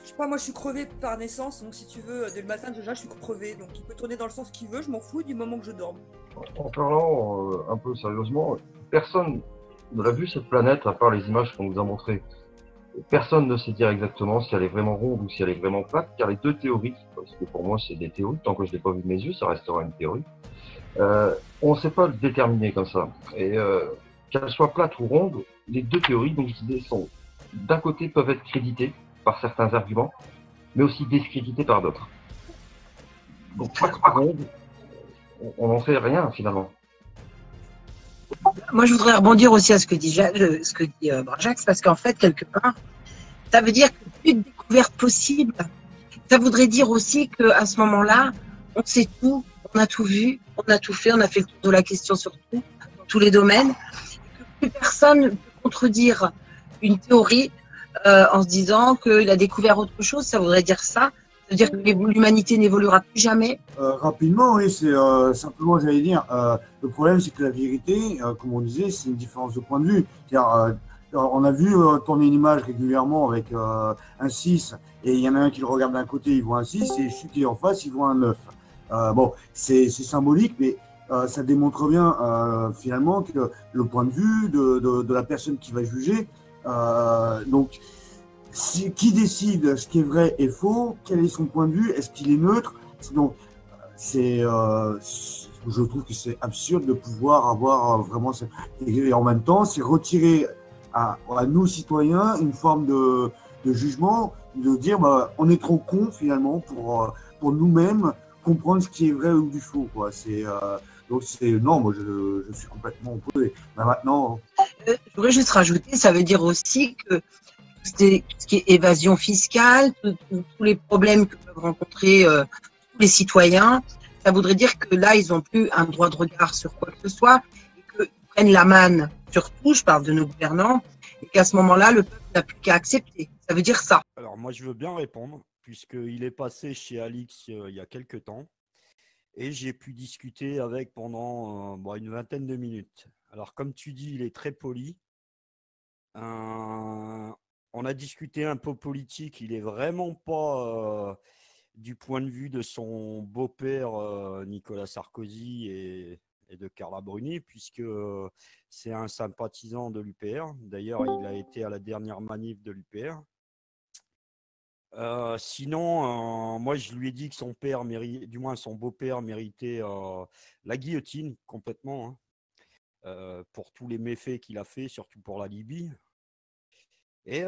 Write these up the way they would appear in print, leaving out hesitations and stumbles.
Je sais pas, moi je suis crevée par naissance, donc si tu veux, dès le matin déjà je suis crevée, donc il peut tourner dans le sens qu'il veut, je m'en fous du moment que je dorme. En parlant un peu sérieusement, personne ne l'a vu cette planète à part les images qu'on nous a montrées. Personne ne sait dire exactement si elle est vraiment ronde ou si elle est vraiment plate, car les deux théories, parce que pour moi c'est des théories, tant que je l'ai pas vu de mes yeux, ça restera une théorie, on ne sait pas le déterminer comme ça. Et qu'elle soit plate ou ronde, les deux théories, donc je disais, sont d'un côté peuvent être créditées par certains arguments, mais aussi discréditées par d'autres. Donc plate ou ronde, on n'en sait rien finalement. Moi, je voudrais rebondir aussi à ce que dit, Brajax, parce qu'en fait, quelque part, ça veut dire que plus de découvertes possibles. Ça voudrait dire aussi qu'à ce moment-là, on sait tout, on a tout vu, on a tout fait, on a fait le tour de la question sur tout, dans tous les domaines, et que plus personne ne peut contredire une théorie en se disant qu'il a découvert autre chose. Ça voudrait dire ça. Ça veut dire que l'humanité n'évoluera plus jamais. Rapidement, oui, c'est simplement, j'allais dire, le problème, c'est que la vérité, comme on disait, c'est une différence de point de vue. C'est-à-dire, on a vu tourner une image régulièrement avec un 6, et il y en a un qui le regarde d'un côté, il voit un 6, et celui qui est en face, il voit un 9. Bon, c'est symbolique, mais ça démontre bien, finalement, que le point de vue de la personne qui va juger, donc, qui décide ce qui est vrai et faux, quel est son point de vue, est-ce qu'il est neutre? Donc, je trouve que c'est absurde de pouvoir avoir vraiment et en même temps c'est retirer à nous citoyens une forme de jugement, de dire bah, on est trop con finalement pour nous-mêmes comprendre ce qui est vrai ou du faux, quoi. Donc c'est non, moi je suis complètement opposé. Ben maintenant je voudrais juste rajouter, ça veut dire aussi que ce qui est évasion fiscale, tous les problèmes que peuvent rencontrer tous les citoyens, ça voudrait dire que là, ils n'ont plus un droit de regard sur quoi que ce soit et qu'ils prennent la manne sur tout, je parle de nos gouvernants, et qu'à ce moment-là, le peuple n'a plus qu'à accepter. Ça veut dire ça. Alors moi, je veux bien répondre, puisqu'il est passé chez Alix il y a quelques temps, et j'ai pu discuter avec pendant une vingtaine de minutes. Alors comme tu dis, il est très poli. On a discuté un peu politique, il est vraiment pas du point de vue de son beau-père Nicolas Sarkozy et de Carla Bruni, puisque c'est un sympathisant de l'UPR. D'ailleurs, il a été à la dernière manif de l'UPR. Sinon, moi je lui ai dit que son père du moins son beau-père méritait la guillotine complètement, hein, pour tous les méfaits qu'il a fait, surtout pour la Libye. Et il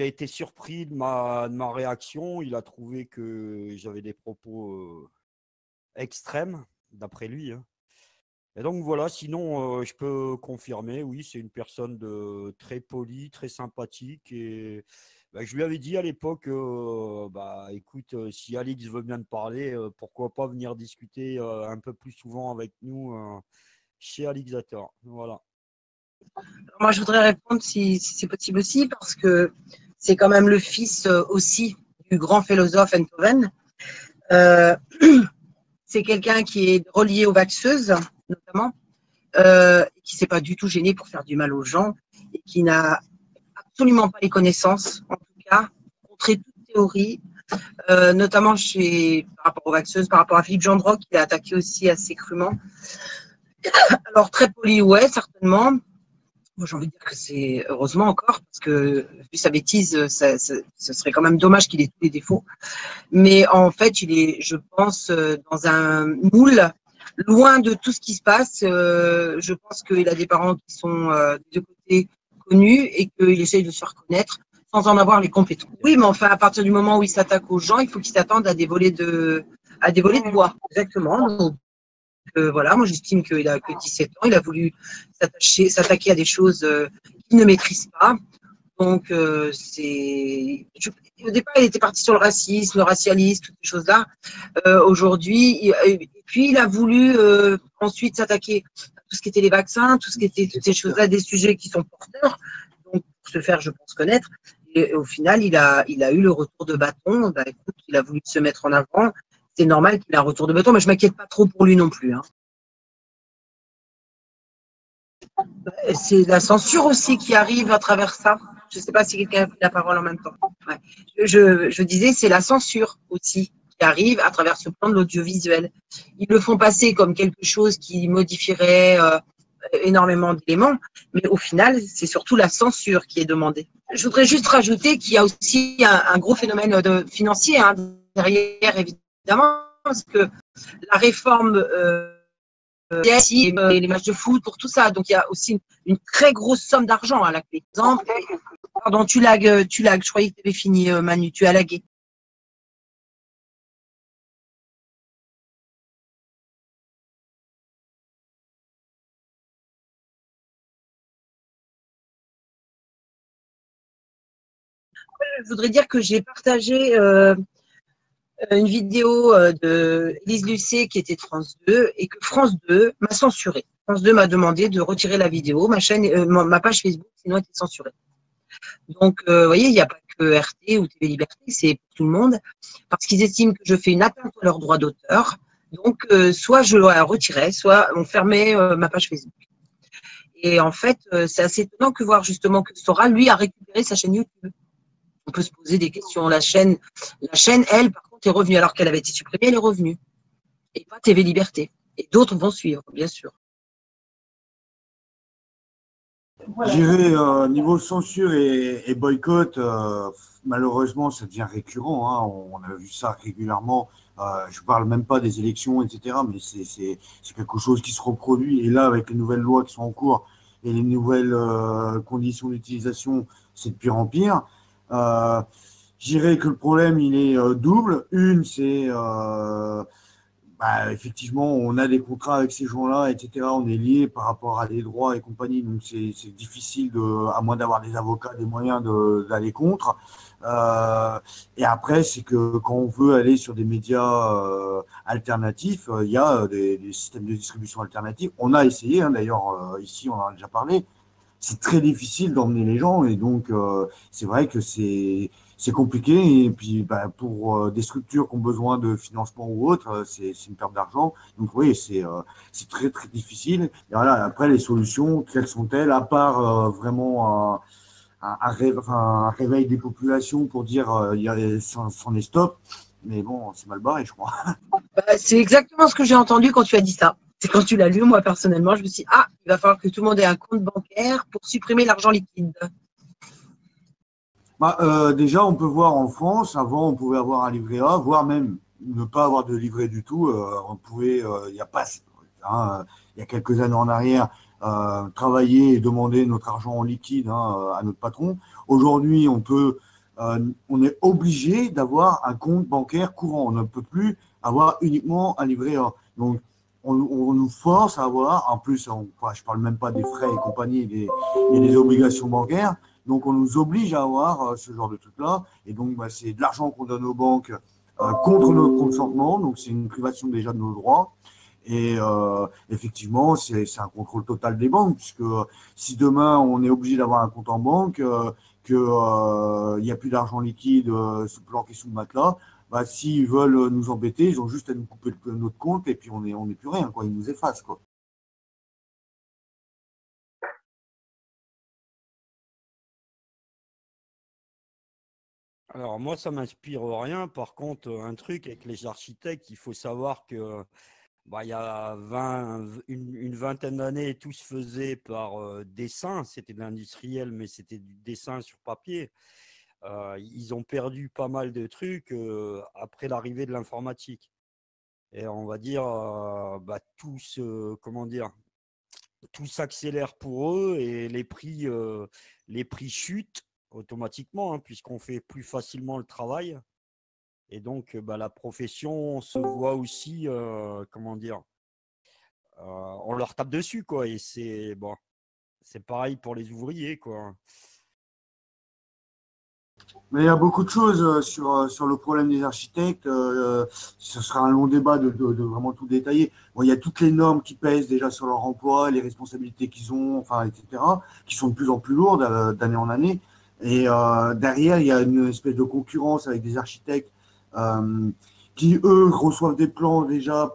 a été surpris de ma réaction. Il a trouvé que j'avais des propos extrêmes, d'après lui, hein. Et donc voilà, sinon je peux confirmer, oui, c'est une personne de très polie, très sympathique. Et je lui avais dit à l'époque, écoute, si Alix veut bien te parler, pourquoi pas venir discuter un peu plus souvent avec nous chez Alixator. Voilà. Moi, je voudrais répondre si c'est possible aussi, parce que c'est quand même le fils aussi du grand philosophe Enthoven. C'est quelqu'un qui est relié aux vaxeuses, notamment, qui ne s'est pas du tout gêné pour faire du mal aux gens et qui n'a absolument pas les connaissances, en tout cas, contrer toute théorie, notamment par rapport aux vaxeuses, par rapport à Philippe Gendreau, qui l'a attaqué aussi assez crûment. Alors, très poli, ouais, certainement. Moi, j'ai envie de dire que c'est heureusement encore, parce que vu sa bêtise, ce serait quand même dommage qu'il ait tous les défauts. Mais en fait, il est, je pense, dans un moule, loin de tout ce qui se passe. Je pense qu'il a des parents qui sont des deux côtés connus et qu'il essaye de se faire connaître sans en avoir les compétences. Oui, mais enfin, à partir du moment où il s'attaque aux gens, il faut qu'il s'attende à des volets de bois. Exactement. Donc, voilà, moi j'estime qu'il a que 17 ans, il a voulu s'attaquer à des choses qu'il ne maîtrise pas. Donc, au départ, il était parti sur le racisme, le racialisme, toutes ces choses-là. Aujourd'hui, puis il a voulu ensuite s'attaquer à tout ce qui était les vaccins, tout ce qui était toutes ces choses-là, des sujets qui sont porteurs. Donc, pour se faire, je pense, connaître. Et au final, il a eu le retour de bâton. Bah, écoute, il a voulu se mettre en avant. C'est normal qu'il ait un retour de bâton, mais je ne m'inquiète pas trop pour lui non plus, hein. C'est la censure aussi qui arrive à travers ça. Je ne sais pas si quelqu'un a pris la parole en même temps. Ouais. Je disais, c'est la censure aussi qui arrive à travers ce plan de l'audiovisuel. Ils le font passer comme quelque chose qui modifierait énormément d'éléments, mais au final, c'est surtout la censure qui est demandée. Je voudrais juste rajouter qu'il y a aussi un gros phénomène financier derrière, évidemment, parce que la réforme les matchs de foot, pour tout ça. Donc, il y a aussi une très grosse somme d'argent à la clé. Par exemple, pardon, tu lagues. Je croyais que tu avais fini, Manu. Tu as lagué. Je voudrais dire que j'ai partagé une vidéo de Élise Lucet qui était de France 2 et que France 2 m'a censuré. France 2 m'a demandé de retirer la vidéo. Ma chaîne, ma page Facebook, sinon elle était censurée. Donc, vous voyez, il n'y a pas que RT ou TV Liberté, c'est pour tout le monde, parce qu'ils estiment que je fais une atteinte à leurs droits d'auteur. Donc, soit je la retirais, soit on fermait ma page Facebook. Et en fait, c'est assez étonnant que voir justement que Sora, lui, a récupéré sa chaîne YouTube. On peut se poser des questions. La chaîne, elle, par contre, est revenue. Alors qu'elle avait été supprimée, elle est revenue. Et pas TV Liberté. Et d'autres vont suivre, bien sûr. Je dirais, niveau censure et boycott, malheureusement, ça devient récurrent. Hein. On a vu ça régulièrement. Je parle même pas des élections, etc. Mais c'est quelque chose qui se reproduit. Et là, avec les nouvelles lois qui sont en cours et les nouvelles conditions d'utilisation, c'est de pire en pire. Je dirais que le problème, il est double. Une, c'est effectivement, on a des contrats avec ces gens-là, etc. On est lié par rapport à des droits et compagnie, donc c'est difficile, à moins d'avoir des avocats, des moyens d'aller contre. Et après, c'est que quand on veut aller sur des médias alternatifs, il y a des systèmes de distribution alternatifs. On a essayé, hein, d'ailleurs, ici, on en a déjà parlé. C'est très difficile d'emmener les gens, et donc c'est vrai que c'est compliqué. Et puis pour des structures qui ont besoin de financement ou autre, c'est une perte d'argent. Donc oui, c'est très très difficile. Et voilà, après les solutions, quelles sont-elles, à part vraiment un réveil des populations pour dire c'en est stop. Mais bon, c'est mal barré, je crois. C'est exactement ce que j'ai entendu quand tu as dit ça. C'est quand tu l'as lu, moi personnellement, je me suis dit, il va falloir que tout le monde ait un compte bancaire pour supprimer l'argent liquide. Déjà, on peut voir en France, avant on pouvait avoir un livret A, voire même ne pas avoir de livret du tout. On pouvait, il y a quelques années en arrière, travailler et demander notre argent en liquide à notre patron. Aujourd'hui, on est obligé d'avoir un compte bancaire courant. On ne peut plus avoir uniquement un livret A. Donc, on nous force à avoir, en plus, je parle même pas des frais et compagnie et des obligations bancaires. Donc, on nous oblige à avoir ce genre de truc-là. Et donc, c'est de l'argent qu'on donne aux banques contre notre consentement. Donc, c'est une privation déjà de nos droits. Et effectivement, c'est un contrôle total des banques, puisque si demain, on est obligé d'avoir un compte en banque, qu'il n'y a plus d'argent liquide planqué sous le matelas, s'ils veulent nous embêter, ils ont juste à nous couper notre compte et puis on n'est plus rien, quoi. Ils nous effacent, quoi. Alors moi, ça m'inspire rien. Par contre, un truc avec les architectes, il faut savoir que il y a une vingtaine d'années, tout se faisait par dessin. C'était de l'industriel, mais c'était du dessin sur papier. Ils ont perdu pas mal de trucs après l'arrivée de l'informatique. Et on va dire, tout s'accélère pour eux et les prix chutent automatiquement, hein, puisqu'on fait plus facilement le travail. Et donc, la profession se voit aussi, on leur tape dessus, quoi. Et c'est pareil pour les ouvriers, quoi. Mais il y a beaucoup de choses sur le problème des architectes. Ce sera un long débat de vraiment tout détailler. Bon, il y a toutes les normes qui pèsent déjà sur leur emploi, les responsabilités qu'ils ont, etc., qui sont de plus en plus lourdes d'année en année. Et derrière, il y a une espèce de concurrence avec des architectes qui, eux, reçoivent des plans déjà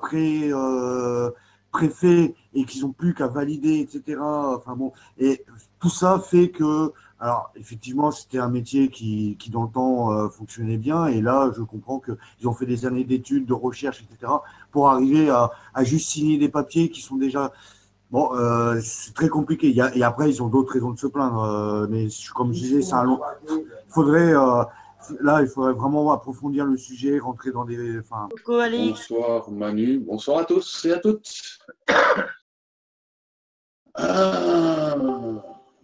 préfet et qu'ils n'ont plus qu'à valider, etc. Enfin bon, et tout ça fait que, alors effectivement, c'était un métier qui dans le temps fonctionnait bien, et là, je comprends qu'ils ont fait des années d'études, de recherche, etc. pour arriver à juste signer des papiers qui sont déjà. Bon, c'est très compliqué. Et après, ils ont d'autres raisons de se plaindre. Mais comme je disais, c'est un long. Là, il faudrait vraiment approfondir le sujet, rentrer dans des. Enfin... Coucou Alex. Bonsoir Manu, bonsoir à tous et à toutes.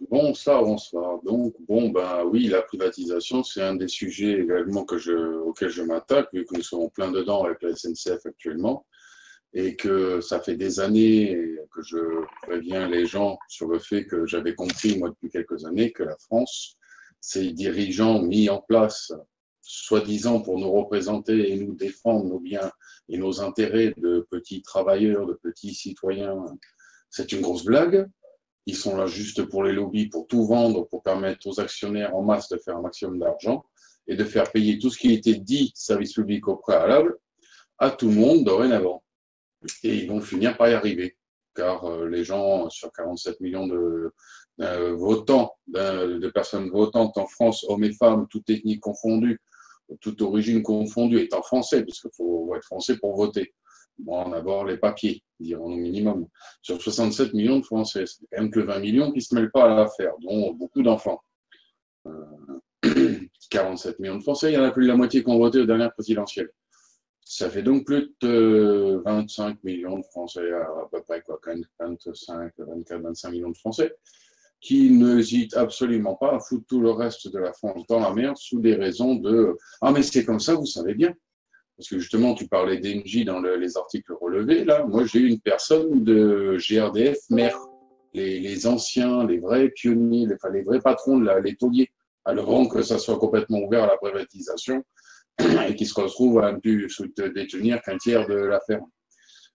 Bonsoir. Donc, bon, ben oui, la privatisation, c'est un des sujets également auquel je m'attaque, vu que nous sommes en plein dedans avec la SNCF actuellement, et que ça fait des années que je préviens les gens sur le fait que j'avais compris, moi, depuis quelques années, que la France, ses dirigeants mis en place, soi-disant pour nous représenter et nous défendre nos biens et nos intérêts de petits travailleurs, de petits citoyens, c'est une grosse blague. Ils sont là juste pour les lobbies, pour tout vendre, pour permettre aux actionnaires en masse de faire un maximum d'argent et de faire payer tout ce qui était dit service public au préalable à tout le monde dorénavant. Et ils vont finir par y arriver, car les gens, sur 47 millions de votants, de personnes votantes en France, hommes et femmes, toutes ethnies confondues, toute origine confondue, étant français, parce qu'il faut être français pour voter. Bon, d'abord les papiers, dirons au minimum. Sur 67 millions de Français, c'est quand même que 20 millions qui ne se mêlent pas à l'affaire, dont beaucoup d'enfants. 47 millions de Français, il y en a plus de la moitié qui ont voté aux dernières présidentielles. Ça fait donc plus de 25 millions de Français, à peu près quoi, 25, 24, 25 millions de Français, qui n'hésitent absolument pas à foutre tout le reste de la France dans la merde sous des raisons de « Ah, mais c'est comme ça, vous savez bien ». Parce que justement, tu parlais d'Engie dans les articles relevés. Là, moi, j'ai eu une personne de GRDF, maire, les anciens, les vrais pionniers, les vrais patrons, les tauliers, avant que ça soit complètement ouvert à la privatisation et qui se retrouvent à ne plus détenir qu'un tiers de la ferme.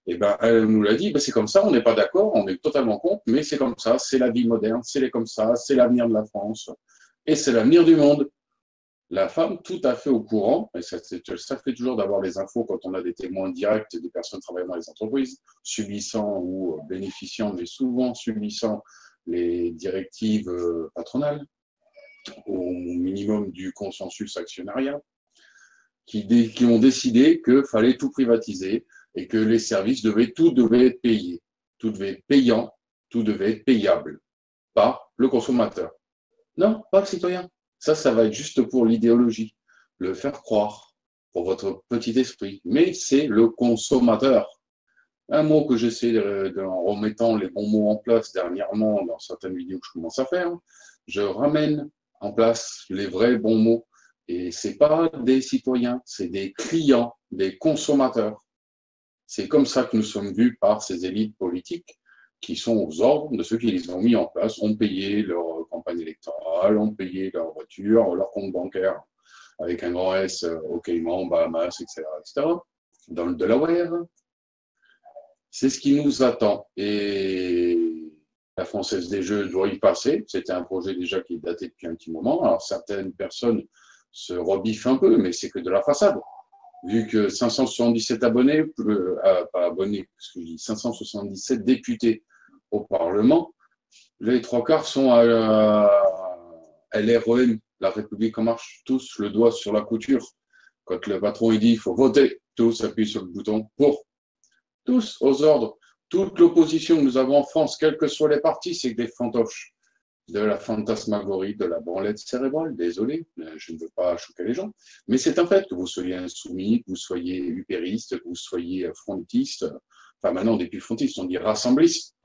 Et ben, elle nous l'a dit, ben, c'est comme ça, on n'est pas d'accord, on est totalement contre, mais c'est comme ça, c'est la vie moderne, c'est comme ça, c'est l'avenir de la France et c'est l'avenir du monde. La femme, tout à fait au courant, et ça fait toujours d'avoir les infos quand on a des témoins directs des personnes travaillant dans les entreprises, subissant ou bénéficiant, mais souvent subissant les directives patronales, au minimum du consensus actionnariat, qui ont décidé qu'il fallait tout privatiser et que les services tout devait être payé, tout devait être payant, tout devait être payable, pas le consommateur. Non, pas le citoyen. Ça va être juste pour l'idéologie, le faire croire, pour votre petit esprit. Mais c'est le consommateur. Un mot que j'essaie en remettant les bons mots en place dernièrement dans certaines vidéos que je commence à faire, je ramène en place les vrais bons mots. Et ce n'est pas des citoyens, c'est des clients, des consommateurs. C'est comme ça que nous sommes vus par ces élites politiques qui sont aux ordres de ceux qui les ont mis en place, ont payé leur campagne électorale, ont payé leur voiture, leur compte bancaire, avec un grand S au Cayman, Bahamas, etc., dans le Delaware. C'est ce qui nous attend. Et la Française des Jeux doit y passer. C'était un projet déjà qui datait depuis un petit moment. Alors certaines personnes se rebiffent un peu, mais c'est que de la façade. Vu que 577 abonnés, pas abonnés, parce que je dis 577 députés au Parlement, les trois quarts sont à LREM, La République en marche, tous le doigt sur la couture. Quand le patron il dit il faut voter, tous appuient sur le bouton pour. Tous aux ordres. Toute l'opposition que nous avons en France, quels que soient les partis, c'est que des fantoches. De la fantasmagorie, de la branlette cérébrale, désolé, je ne veux pas choquer les gens, mais c'est un fait que vous soyez insoumis, que vous soyez upériste, que vous soyez frontiste, enfin maintenant on n'est plus frontiste, on dit rassembliste.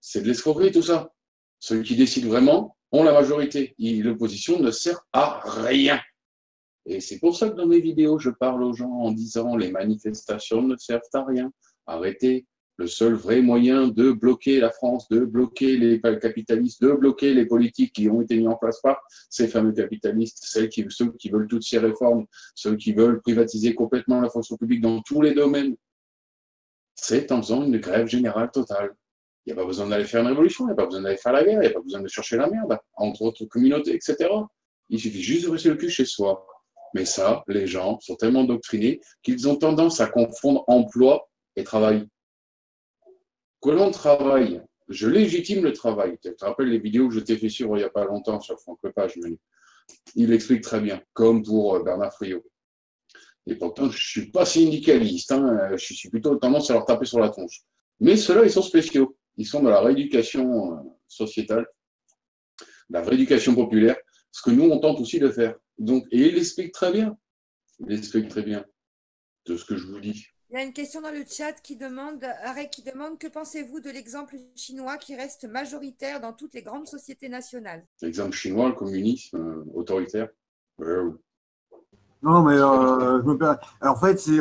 C'est de l'escroquerie tout ça. Ceux qui décident vraiment ont la majorité. L'opposition ne sert à rien. Et c'est pour ça que dans mes vidéos, je parle aux gens en disant les manifestations ne servent à rien. Arrêtez. Le seul vrai moyen de bloquer la France, de bloquer les capitalistes, de bloquer les politiques qui ont été mis en place par ces fameux capitalistes, ceux qui veulent toutes ces réformes, ceux qui veulent privatiser complètement la fonction publique dans tous les domaines, c'est en faisant une grève générale totale. Il n'y a pas besoin d'aller faire une révolution, il n'y a pas besoin d'aller faire la guerre, il n'y a pas besoin de chercher la merde, entre autres communautés, etc. Il suffit juste de rester le cul chez soi. Mais ça, les gens sont tellement doctrinés qu'ils ont tendance à confondre emploi et travail. Que l'on travaille, je légitime le travail. Tu te rappelles les vidéos que je t'ai fait suivre il n'y a pas longtemps sur Franck Lepage, il l'explique très bien, comme pour Bernard Friot. Et pourtant, je ne suis pas syndicaliste, hein, je suis plutôt tendance à leur taper sur la tronche. Mais ceux-là, ils sont spéciaux. Ils sont dans la rééducation sociétale, la rééducation populaire, ce que nous, on tente aussi de faire. Donc, et il explique très bien. Il explique très bien de ce que je vous dis. Il y a une question dans le chat qui demande, Arek qui demande, que pensez-vous de l'exemple chinois qui reste majoritaire dans toutes les grandes sociétés nationales? L'exemple chinois, le communisme autoritaire. Non, mais en fait, c'est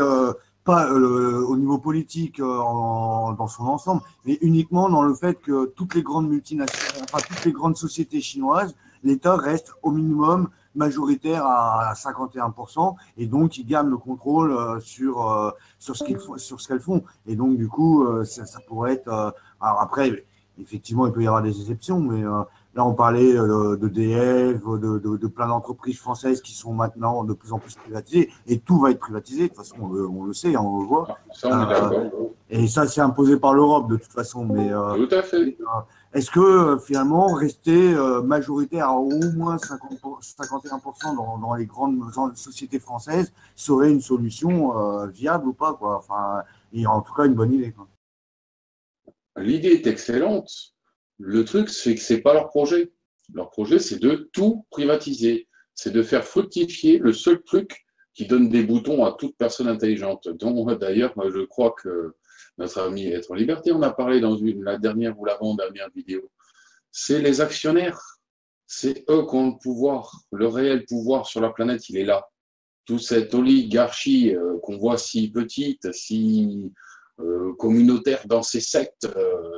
pas au niveau politique dans son ensemble, mais uniquement dans le fait que toutes les grandes multinationales, enfin toutes les grandes sociétés chinoises, l'État reste au minimum majoritaire à 51%, et donc ils gardent le contrôle sur ce qu'elles font. Et donc du coup, ça pourrait être. Alors après, effectivement, il peut y avoir des exceptions, mais là, on parlait d'EDF, de plein d'entreprises françaises qui sont maintenant de plus en plus privatisées, et tout va être privatisé. De toute façon, on le sait, on le voit. Ça, on est d'accord. Et ça, c'est imposé par l'Europe de toute façon. Mais tout à fait. est-ce que finalement, rester majoritaire à au moins 51% dans les grandes sociétés françaises serait une solution viable ou pas, quoi. Enfin, et en tout cas, une bonne idée, quoi. L'idée est excellente. Le truc, c'est que ce n'est pas leur projet. Leur projet, c'est de tout privatiser. C'est de faire fructifier le seul truc qui donne des boutons à toute personne intelligente. Dont d'ailleurs, je crois que notre ami Être en Liberté en a parlé dans la dernière ou l'avant-dernière vidéo. C'est les actionnaires. C'est eux qui ont le pouvoir. Le réel pouvoir sur la planète, il est là. Toute cette oligarchie qu'on voit si petite, si communautaire dans ces sectes,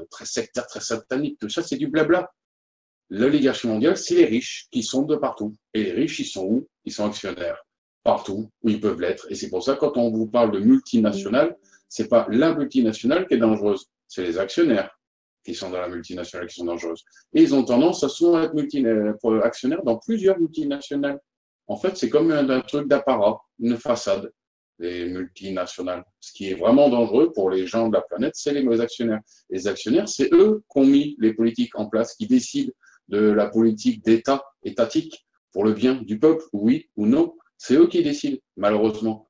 très sectaires, très sataniques, tout ça, c'est du blabla. L'oligarchie mondiale, c'est les riches qui sont de partout. Et les riches, ils sont où? Ils sont actionnaires. Partout où ils peuvent l'être. Et c'est pour ça, quand on vous parle de multinationale, c'est pas la multinationale qui est dangereuse, c'est les actionnaires qui sont dans la multinationale qui sont dangereuses. Et ils ont tendance à souvent être actionnaires dans plusieurs multinationales. En fait, c'est comme un truc d'apparat, une façade, les multinationales. Ce qui est vraiment dangereux pour les gens de la planète, c'est les actionnaires. Les actionnaires, c'est eux qui ont mis les politiques en place, qui décident de la politique d'État, étatique, pour le bien du peuple, oui ou non. C'est eux qui décident, malheureusement.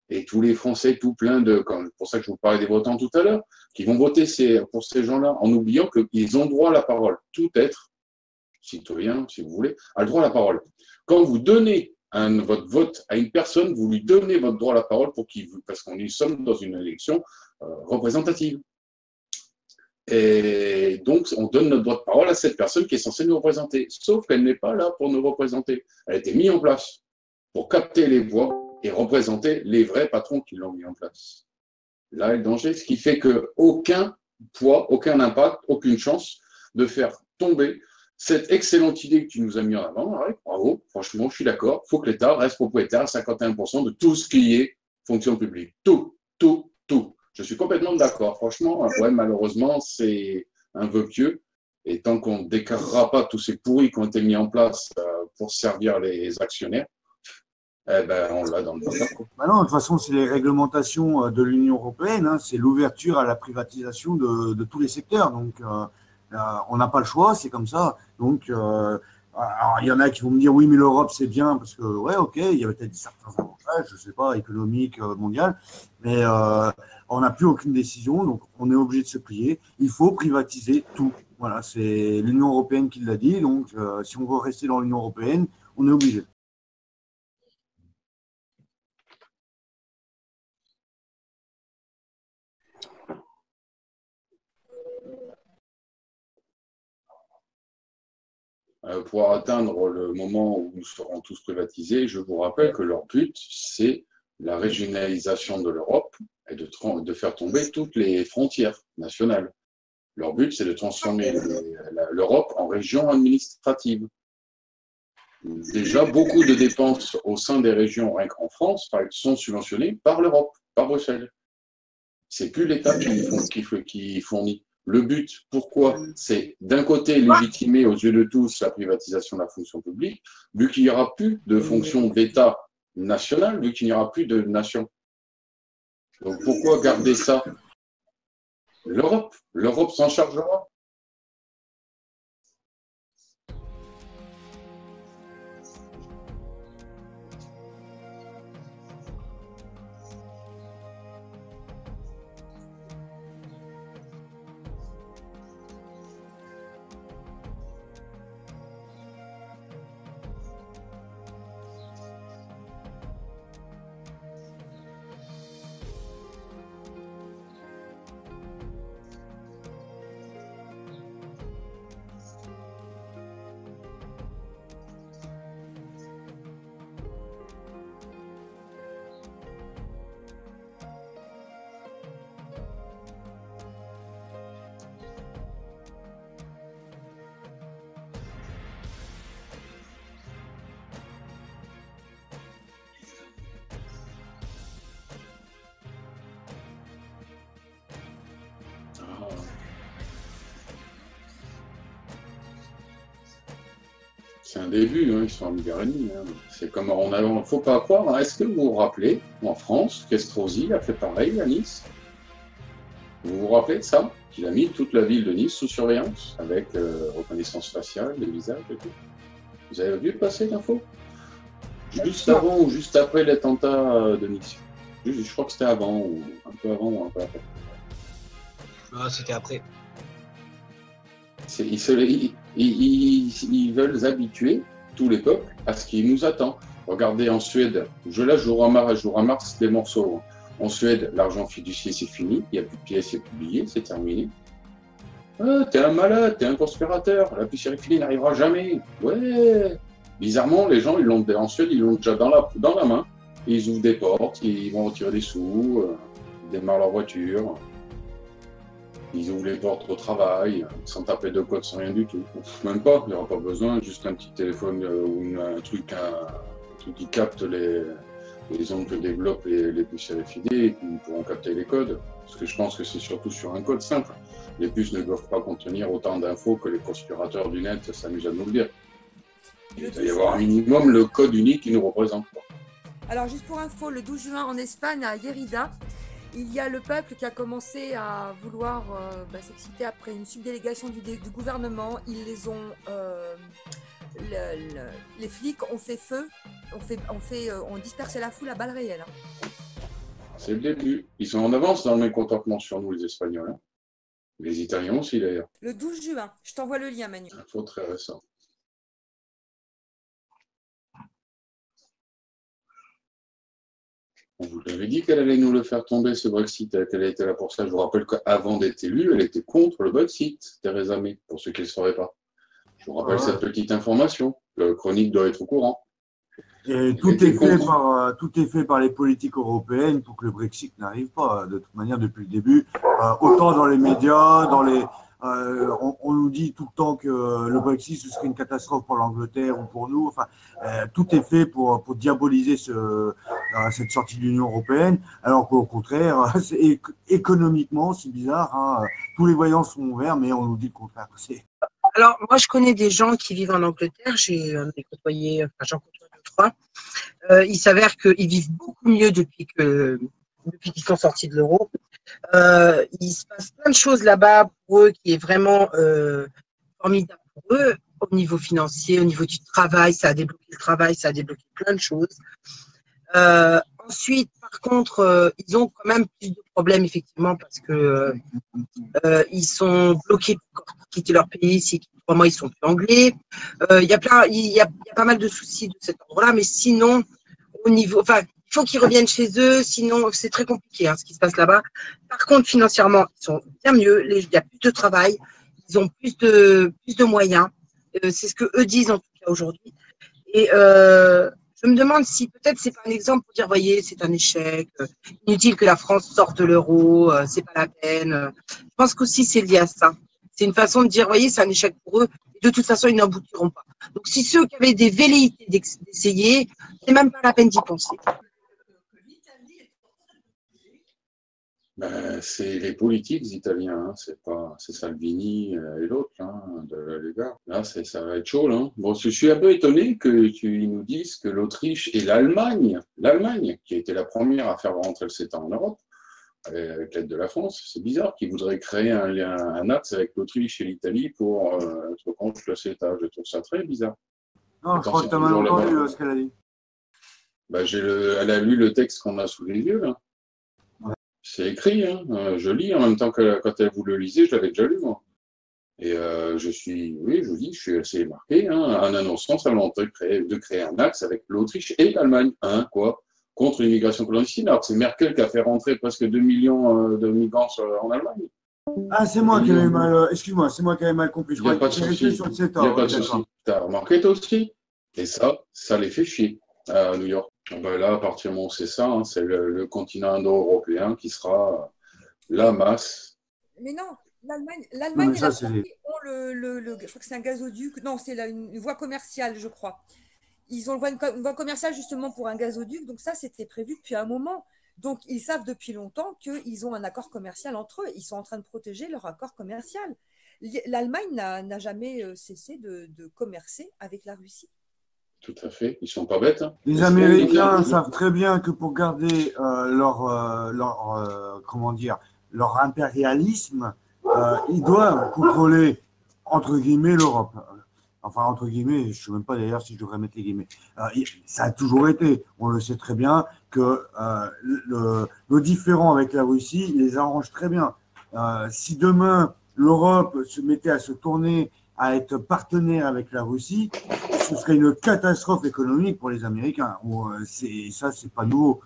Et tous les Français, tout plein de, c'est pour ça que je vous parlais des votants tout à l'heure, qui vont voter pour ces gens-là, en oubliant qu'ils ont droit à la parole. Tout être, citoyen, si vous voulez, a le droit à la parole. Quand vous donnez votre vote à une personne, vous lui donnez votre droit à la parole parce qu'on y sommes dans une élection représentative. Et donc, on donne notre droit de parole à cette personne qui est censée nous représenter. Sauf qu'elle n'est pas là pour nous représenter. Elle a été mise en place pour capter les voix et représenter les vrais patrons qui l'ont mis en place. Là est le danger, ce qui fait qu'aucun poids, aucun impact, aucune chance de faire tomber cette excellente idée que tu nous as mis en avant. Ouais, bravo, franchement, je suis d'accord. Il faut que l'État reste propriétaire à 51% de tout ce qui est fonction publique. Tout, tout, tout. Je suis complètement d'accord. Franchement, ouais, malheureusement, c'est un vœu pieux. Et tant qu'on ne décarrera pas tous ces pourris qui ont été mis en place pour servir les actionnaires, eh ben, on l'a dans le bas. Bah non, de toute façon, c'est les réglementations de l'Union européenne, hein, c'est l'ouverture à la privatisation de tous les secteurs. Donc, on n'a pas le choix, c'est comme ça. Donc, alors, il y en a qui vont me dire oui, mais l'Europe, c'est bien parce que, ouais, ok, il y a peut-être certains avantages, je ne sais pas, économiques, mondiaux, mais on n'a plus aucune décision, donc on est obligé de se plier. Il faut privatiser tout. Voilà, c'est l'Union européenne qui l'a dit, donc si on veut rester dans l'Union européenne, on est obligé. Pour atteindre le moment où nous serons tous privatisés, je vous rappelle que leur but, c'est la régionalisation de l'Europe et de faire tomber toutes les frontières nationales. Leur but, c'est de transformer l'Europe en région administrative. Déjà, beaucoup de dépenses au sein des régions, rien qu'en France, sont subventionnées par l'Europe, par Bruxelles. C'est plus l'État qui fournit. Le but, pourquoi? C'est d'un côté légitimer aux yeux de tous la privatisation de la fonction publique, vu qu'il n'y aura plus de fonction d'État nationale, vu qu'il n'y aura plus de nation. Donc pourquoi garder ça? L'Europe s'en chargera. C'est un début, hein, ils sont en guerre ennemie. Hein. C'est comme on a, faut pas croire. Hein. Est-ce que vous vous rappelez, en France, qu'Estrosi a fait pareil à Nice? Vous vous rappelez de ça? Qu'il a mis toute la ville de Nice sous surveillance, avec reconnaissance faciale, les visages et tout. Vous avez vu passer l'info? Juste avant ou juste après l'attentat de Nice? Je crois que c'était avant, ou un peu avant ou un peu après. Ah, c'était après. Ils veulent habituer tous les peuples à ce qui nous attend. Regardez en Suède, je vous ramasse des morceaux. En Suède, l'argent fiduciaire c'est fini, il n'y a plus de pièces, c'est publié, c'est terminé. Ah, t'es un malade, t'es un conspirateur, la puce finie n'arrivera jamais. Ouais. Bizarrement, les gens, en Suède, ils l'ont déjà dans la main. Ils ouvrent des portes, ils vont retirer des sous, ils démarrent leur voiture. Ils ouvrent les portes au travail, sans taper de code, sans rien du tout. Même pas, il n'y aura pas besoin, juste un petit téléphone ou un truc qui capte les ondes que développent les puces RFID et qui pourront capter les codes. Parce que je pense que c'est surtout sur un code simple. Les puces ne doivent pas contenir autant d'infos que les conspirateurs du net s'amusent à nous le dire. Il doit y avoir un minimum le code unique qui nous représente. Alors, juste pour info, le 12 juin en Espagne, à Lérida, il y a le peuple qui a commencé à vouloir s'exciter après une subdélégation du gouvernement. Ils les ont, les flics ont fait feu, ont dispersé la foule à balles réelles. Hein. C'est le début. Ils sont en avance dans le mécontentement sur nous, les Espagnols. Hein. Les Italiens aussi, d'ailleurs. Le 12 juin, je t'envoie le lien, Manu. Info très récent. On vous l'avait dit qu'elle allait nous le faire tomber, ce Brexit, qu'elle était là pour ça. Je vous rappelle qu'avant d'être élue, elle était contre le Brexit, Theresa May, pour ceux qui ne le sauraient pas. Je vous rappelle cette petite information. Le chronique doit être au courant. Et tout est fait par les politiques européennes pour que le Brexit n'arrive pas. De toute manière, depuis le début, autant dans les médias, on nous dit tout le temps que le Brexit ce serait une catastrophe pour l'Angleterre ou pour nous. Enfin, tout est fait pour diaboliser cette sortie de l'Union européenne, alors qu'au contraire, économiquement, c'est bizarre. Hein, tous les voyants sont verts, mais on nous dit le contraire. Alors, moi, je connais des gens qui vivent en Angleterre. J'en côtoyé, j'en côtoie 2-3. Il s'avère qu'ils vivent beaucoup mieux depuis qu'ils sont sortis de l'euro. Il se passe plein de choses là-bas pour eux qui est vraiment formidable pour eux au niveau financier, au niveau du travail. Ça a débloqué le travail, ça a débloqué plein de choses. Ensuite, par contre, ils ont quand même plus de problèmes, effectivement, parce que ils sont bloqués pour quitter leur pays. Si 3 mois, ils sont plus anglais. Il y a pas mal de soucis de cet endroit-là, mais sinon, au niveau, enfin, il faut qu'ils reviennent chez eux, sinon c'est très compliqué ce qui se passe là-bas. Par contre, financièrement, ils sont bien mieux. Il y a plus de travail, ils ont plus de moyens. C'est ce que eux disent en tout cas aujourd'hui. Et je me demande si peut-être c'est pas un exemple pour dire, voyez, c'est un échec, inutile que la France sorte de l'euro, c'est pas la peine. Je pense qu'aussi c'est lié à ça. C'est une façon de dire, voyez, c'est un échec pour eux. De toute façon, ils n'aboutiront pas. Donc, si ceux qui avaient des velléités d'essayer, c'est même pas la peine d'y penser. Ben, c'est les politiques italiens, c'est Salvini et l'autre. les gars. Là, ça va être chaud, là. Bon, je suis un peu étonné qu'ils nous disent que l'Autriche et l'Allemagne, qui a été la première à faire rentrer le CETA en Europe, avec l'aide de la France, c'est bizarre qu'ils voudraient créer un axe avec l'Autriche et l'Italie pour être contre le CETA. Je trouve ça très bizarre. Non, je crois que tu as mal entendu ce qu'elle a dit. Bah, elle a lu le texte qu'on a sous les yeux, là. Ouais. C'est écrit, hein. Je lis en même temps que quand vous le lisez, je l'avais déjà lu, moi. Et je suis assez marqué, hein, en annonçant sa volonté de créer un axe avec l'Autriche et l'Allemagne, hein, quoi, contre l'immigration clandestine. Alors que c'est Merkel qui a fait rentrer presque 2 millions de migrants en Allemagne. Ah, c'est moi qui avais mal. Excuse-moi, c'est moi qui avais mal compris. Je Il n'y a crois pas de que tu souci. sur le CETA. Il n'y a pas de souci. Tu as remarqué toi aussi? Et ça les fait chier à New York. Ben là, à partir du moment où c'est ça, hein, c'est le continent indo-européen qui sera la masse. Mais non, l'Allemagne et la ça, France ont je crois que c'est un gazoduc. Non, c'est une voie commerciale, je crois. Ils ont une voie commerciale justement pour un gazoduc. Donc ça, c'était prévu depuis un moment. Donc ils savent depuis longtemps qu'ils ont un accord commercial entre eux. Ils sont en train de protéger leur accord commercial. L'Allemagne n'a jamais cessé de commercer avec la Russie. Tout à fait. Ils sont pas bêtes. Hein. Les Américains savent très bien que pour garder leur impérialisme, ils doivent contrôler, entre guillemets, l'Europe. Enfin, entre guillemets, je ne sais même pas d'ailleurs si je devrais mettre les guillemets. Ça a toujours été, on le sait très bien, que nos différends avec la Russie les arrangent très bien. Si demain, l'Europe se mettait à se tourner, à être partenaire avec la Russie, ce serait une catastrophe économique pour les Américains. Ça, c'est pas nouveau.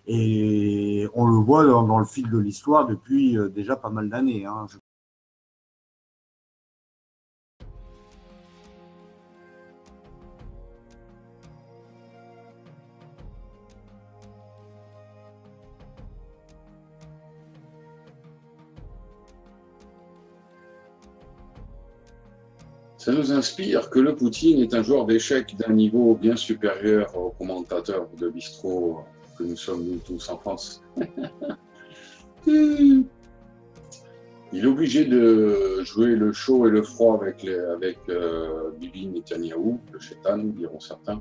Et on le voit dans le fil de l'histoire depuis déjà pas mal d'années. Hein. Ça nous inspire que le Poutine est un joueur d'échecs d'un niveau bien supérieur aux commentateurs de bistrot que nous sommes nous tous en France. Il est obligé de jouer le chaud et le froid avec Bibi Netanyahou, le chétan, diront certains,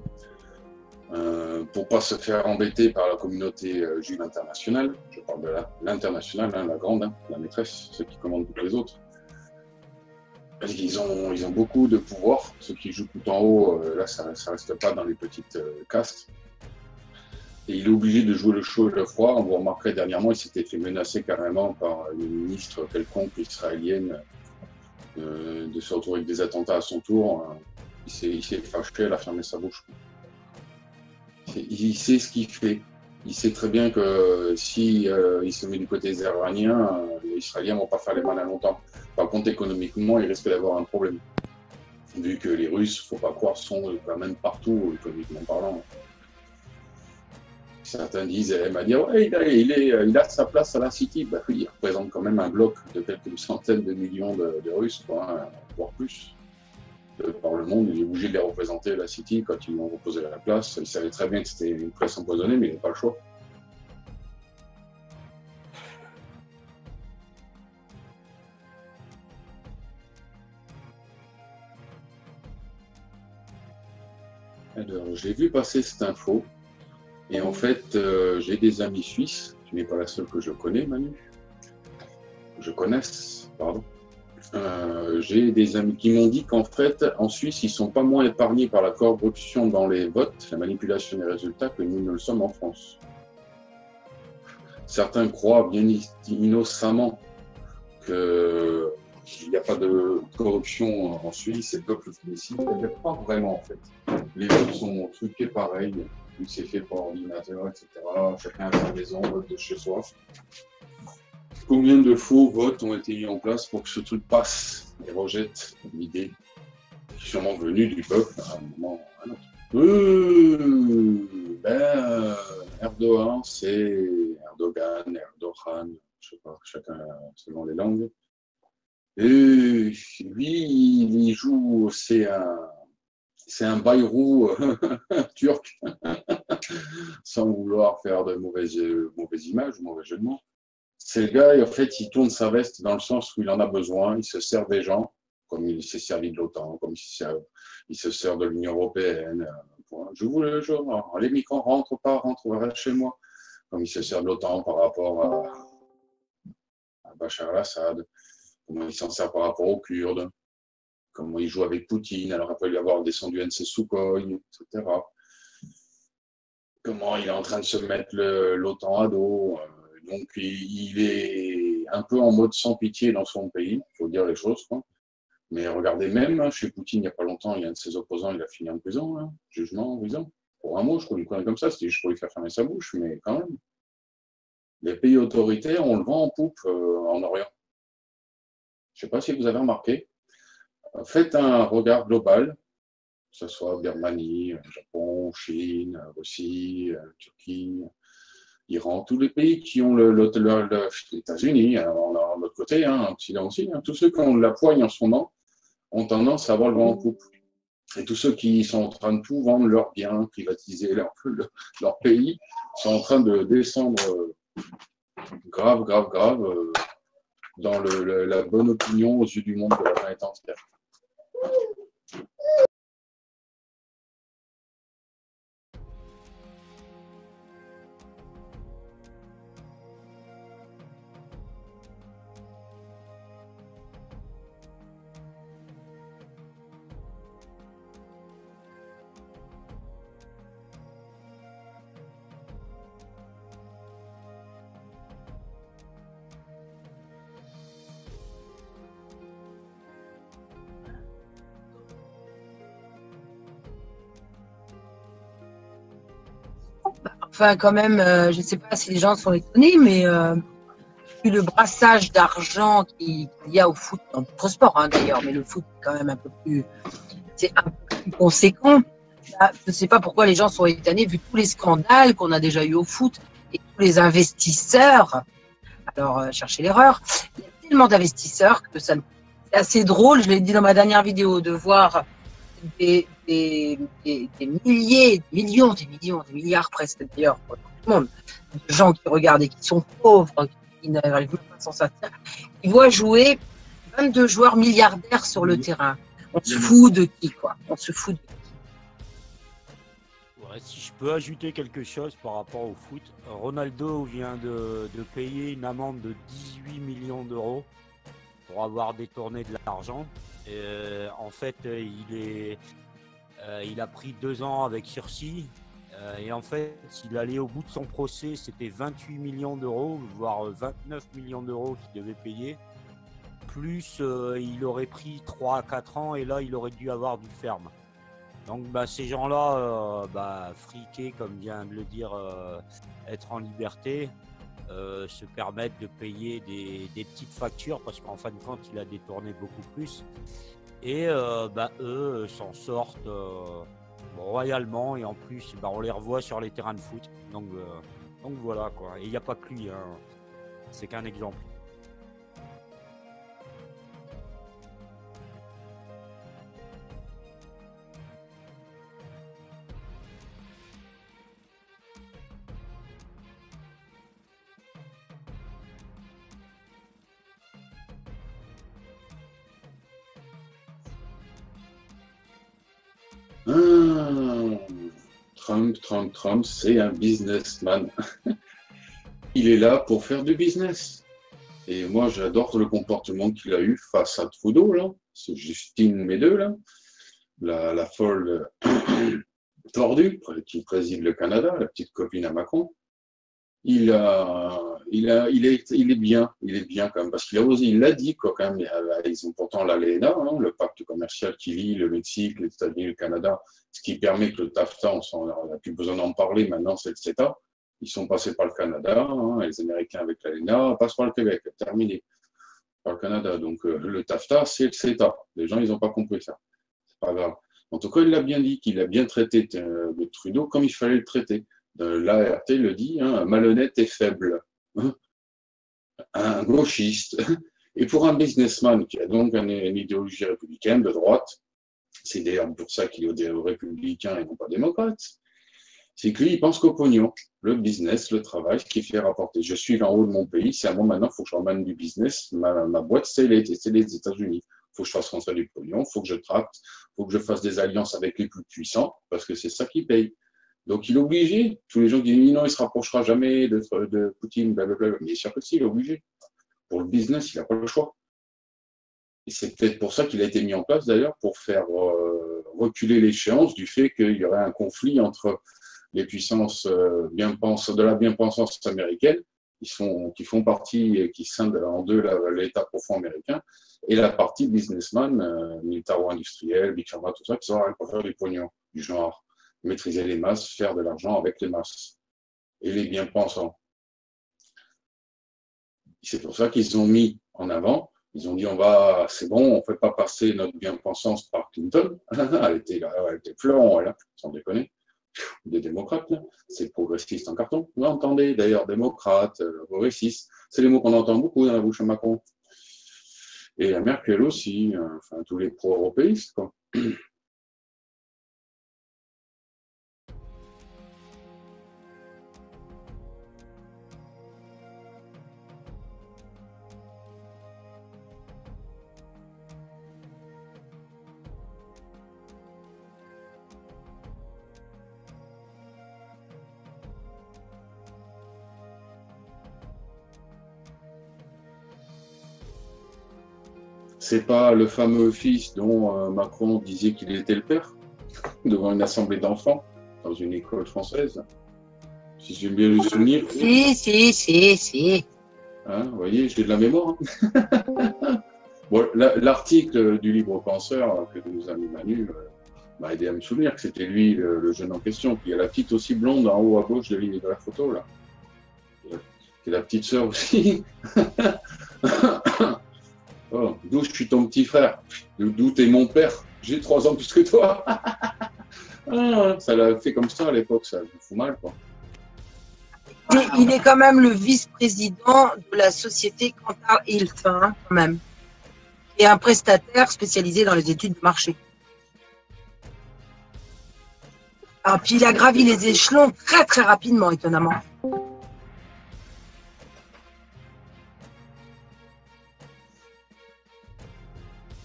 pour pas se faire embêter par la communauté juive internationale. Je parle de l'internationale, hein, la grande, hein, la maîtresse, ceux qui commandent tous les autres. Parce qu'ils ont beaucoup de pouvoir. Ceux qui jouent tout en haut, là, ça ne reste pas dans les petites castes. Et il est obligé de jouer le chaud et le froid. Vous remarquerez dernièrement, il s'était fait menacer carrément par une ministre quelconque israélienne de se retrouver avec des attentats à son tour. Il s'est fâché, elle a fermé sa bouche. Il sait ce qu'il fait. Il sait très bien que si il se met du côté des Iraniens, les Israéliens ne vont pas faire les malins longtemps. Par contre, économiquement, il risque d'avoir un problème. Vu que les Russes, il ne faut pas croire, sont quand même partout, économiquement parlant. Certains disent, elle m'a dit, ouais, il a sa place à la City. Bah oui, il représente quand même un bloc de quelques centaines de millions de Russes, quoi, voire plus. Par le monde, il est obligé de les représenter à la City quand ils lui ont reposé à la place. Il savait très bien que c'était une presse empoisonnée, mais il n'a pas le choix. Alors, j'ai vu passer cette info, et en fait, j'ai des amis suisses. Tu n'es pas la seule que je connais, Manu. Je connaisse, pardon. J'ai des amis qui m'ont dit qu'en fait, en Suisse, ils ne sont pas moins épargnés par la corruption dans les votes, la manipulation des résultats, que nous ne le sommes en France. Certains croient bien innocemment qu'il n'y a pas de corruption en Suisse et le peuple félicite. Il n'y a pas vraiment, en fait. Les votes sont truqués pareil, tout c'est fait par ordinateur, etc. Chacun à sa maison, vote de chez soi. Combien de faux votes ont été mis en place pour que ce truc passe et rejette l'idée qui est sûrement venue du peuple à un moment ou à un autre. Erdogan, c'est Erdogan, Erdogan, je sais pas, chacun selon les langues. Et lui, il joue, c'est un Bayrou turc, sans vouloir faire de mauvaises images, mauvais jeu de mots. C'est le gars, et en fait, il tourne sa veste dans le sens où il en a besoin, il se sert des gens comme il s'est servi de l'OTAN, comme il se sert de l'Union européenne. Je vous le jure, les migrants rentrent pas, rentrent chez moi. Comme il se sert de l'OTAN par rapport à Bachar al-Assad, comment il s'en sert par rapport aux Kurdes, comment il joue avec Poutine, alors après lui avoir descendu un de ses Sukhoi, etc. Comment il est en train de se mettre l'OTAN à dos. Donc il est un peu en mode sans pitié dans son pays, il faut dire les choses, quoi. Mais regardez même, chez Poutine, il n'y a pas longtemps, il y a un de ses opposants, il a fini en prison, hein, jugement en prison. Pour un mot, je connais une connerie comme ça, c'était juste pour lui faire fermer sa bouche, mais quand même. Les pays autoritaires, on le vend en poupe en Orient. Je ne sais pas si vous avez remarqué. Faites un regard global, que ce soit Birmanie, Japon, Chine, Russie, Turquie, Iran, tous les pays qui ont les États-Unis, on a l'autre côté, hein, Occident aussi, hein, tous ceux qui ont la poigne en ce moment ont tendance à avoir le vent en poupe. Et tous ceux qui sont en train de tout vendre leurs biens, privatiser leur pays, sont en train de descendre grave, dans la bonne opinion aux yeux du monde de la planète entière. Enfin, quand même, je ne sais pas si les gens sont étonnés, mais vu le brassage d'argent qu'il y a au foot, dans d'autres sports hein, d'ailleurs, mais le foot est quand même un peu plus conséquent. Là, je ne sais pas pourquoi les gens sont étonnés, vu tous les scandales qu'on a déjà eu au foot et tous les investisseurs. Alors, cherchez l'erreur. Il y a tellement d'investisseurs que c'est assez drôle, je l'ai dit dans ma dernière vidéo, de voir des milliers, des millions, des milliards presque d'ailleurs, pour tout le monde, de gens qui regardent et qui sont pauvres, qui n'arrivent pas à s'en sortir, ils voient jouer 22 joueurs milliardaires sur le terrain. On se fout de qui, quoi? On se fout de qui? Ouais, si je peux ajouter quelque chose par rapport au foot, Ronaldo vient de payer une amende de 18 millions d'euros pour avoir détourné de l'argent. En fait, il a pris 2 ans avec sursis. Et en fait, s'il allait au bout de son procès, c'était 28 millions d'euros, voire 29 millions d'euros qu'il devait payer. Plus, il aurait pris 3 à 4 ans et là, il aurait dû avoir du ferme. Donc, ces gens-là, friqués, comme vient de le dire, être en liberté, se permettent de payer des petites factures parce qu'en fin de compte, il a détourné beaucoup plus. Et eux s'en sortent royalement et en plus, on les revoit sur les terrains de foot. Donc voilà quoi. Et il n'y a pas que lui, hein. C'est qu'un exemple. Trump, c'est un businessman. Il est là pour faire du business. Et moi, j'adore le comportement qu'il a eu face à Trudeau, là. C'est Justine Médeux, là. La folle tordue qui préside le Canada, la petite copine à Macron. Il est bien quand même, parce qu'il a osé, il l'a dit quoi, quand même. Ils ont pourtant l'ALENA, hein, le pacte commercial qui lie le Mexique, les États-Unis, le Canada, ce qui permet que le TAFTA, on n'a plus besoin d'en parler maintenant, c'est le CETA. Ils sont passés par le Canada, hein, les Américains avec l'ALENA, passent par le Québec, terminé, par le Canada. Donc le TAFTA, c'est le CETA. Les gens, ils n'ont pas compris ça. C'est pas grave. En tout cas, il l'a bien dit, qu'il a bien traité le Trudeau comme il fallait le traiter. L'ART le dit, hein, malhonnête et faible, hein, un gauchiste. Et pour un businessman qui a donc une idéologie républicaine de droite, c'est d'ailleurs pour ça qu'il est républicain et non pas démocrate, c'est que lui, il pense qu'au pognon, le business, le travail, ce qui fait rapporter. Je suis en haut de mon pays, c'est à moi maintenant, il faut que je ramène du business. Ma boîte, c'est les États-Unis. Il faut que je fasse rentrer du pognon, il faut que je tracte, il faut que je fasse des alliances avec les plus puissants, parce que c'est ça qui paye. Donc il est obligé. Tous les gens qui disent non, il ne se rapprochera jamais de Poutine, blablabla. Mais sûr que si, il est obligé. Pour le business, il n'a pas le choix. Et c'est peut-être pour ça qu'il a été mis en place d'ailleurs, pour faire reculer l'échéance du fait qu'il y aurait un conflit entre les puissances de la bien-pensance américaine, qui font partie et qui scindent en deux l'État profond américain, et la partie businessman, militaro-industriel, Big Pharma, tout ça, qui sont pour faire du pognon, du genre maîtriser les masses, faire de l'argent avec les masses, et les bien-pensants. C'est pour ça qu'ils ont mis en avant, ils ont dit c'est bon, on ne fait pas passer notre bien-pensance par Clinton. Elle était fleurant, elle, sans déconner. Des démocrates, là. C'est progressiste en carton. Vous entendez d'ailleurs, démocrate, progressiste, c'est les mots qu'on entend beaucoup dans la bouche de Macron. Et la Merkel aussi, enfin tous les pro-européistes, quoi. C'est pas le fameux fils dont Macron disait qu'il était le père, devant une assemblée d'enfants, dans une école française. Si j'ai bien le souvenir. Si. Hein, vous voyez, j'ai de la mémoire. Hein. Bon, l'article du Libre Penseur que nous a mis Manu m'a aidé à me souvenir que c'était lui, le jeune en question. Puis il y a la petite aussi blonde en haut à gauche de la photo, là. Qui est la petite sœur aussi. Oh, d'où je suis ton petit frère, d'où t'es mon père, j'ai 3 ans plus que toi. Ça l'a fait comme ça à l'époque, ça me fout mal, quoi. Il est quand même le vice-président de la société Kantar Health, hein, quand même. Et un prestataire spécialisé dans les études de marché. Ah, puis il a gravi les échelons très très rapidement, étonnamment.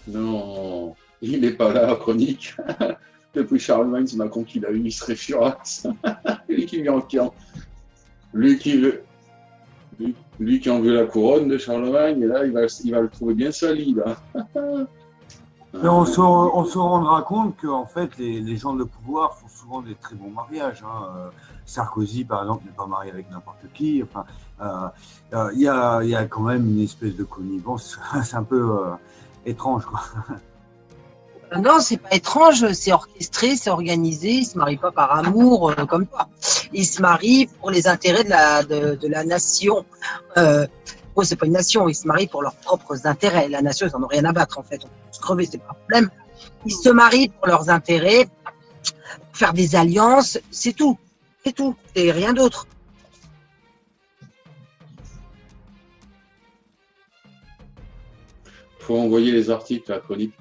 Non, il n'est pas là, chronique. Depuis Charlemagne, c'est Macron qui l'a eu, il serait furax. Lui qui en veut la couronne de Charlemagne, et là, il va le trouver bien sali, là. Mais on se rendra compte qu'en fait, les gens de pouvoir font souvent des très bons mariages. Hein. Sarkozy, par exemple, n'est pas marié avec n'importe qui. Enfin, il y a quand même une espèce de connivence. C'est un peu étrange, quoi. Non, c'est pas étrange, c'est orchestré, c'est organisé. Ils se marient pas par amour comme toi. Ils se marient pour les intérêts de la nation. C'est pas une nation, ils se marient pour leurs propres intérêts. La nation, ils en ont rien à battre en fait. On peut se crever, c'est pas un problème. Ils se marient pour leurs intérêts, pour faire des alliances, c'est tout. C'est tout, c'est rien d'autre. Faut envoyer les articles à la chronique.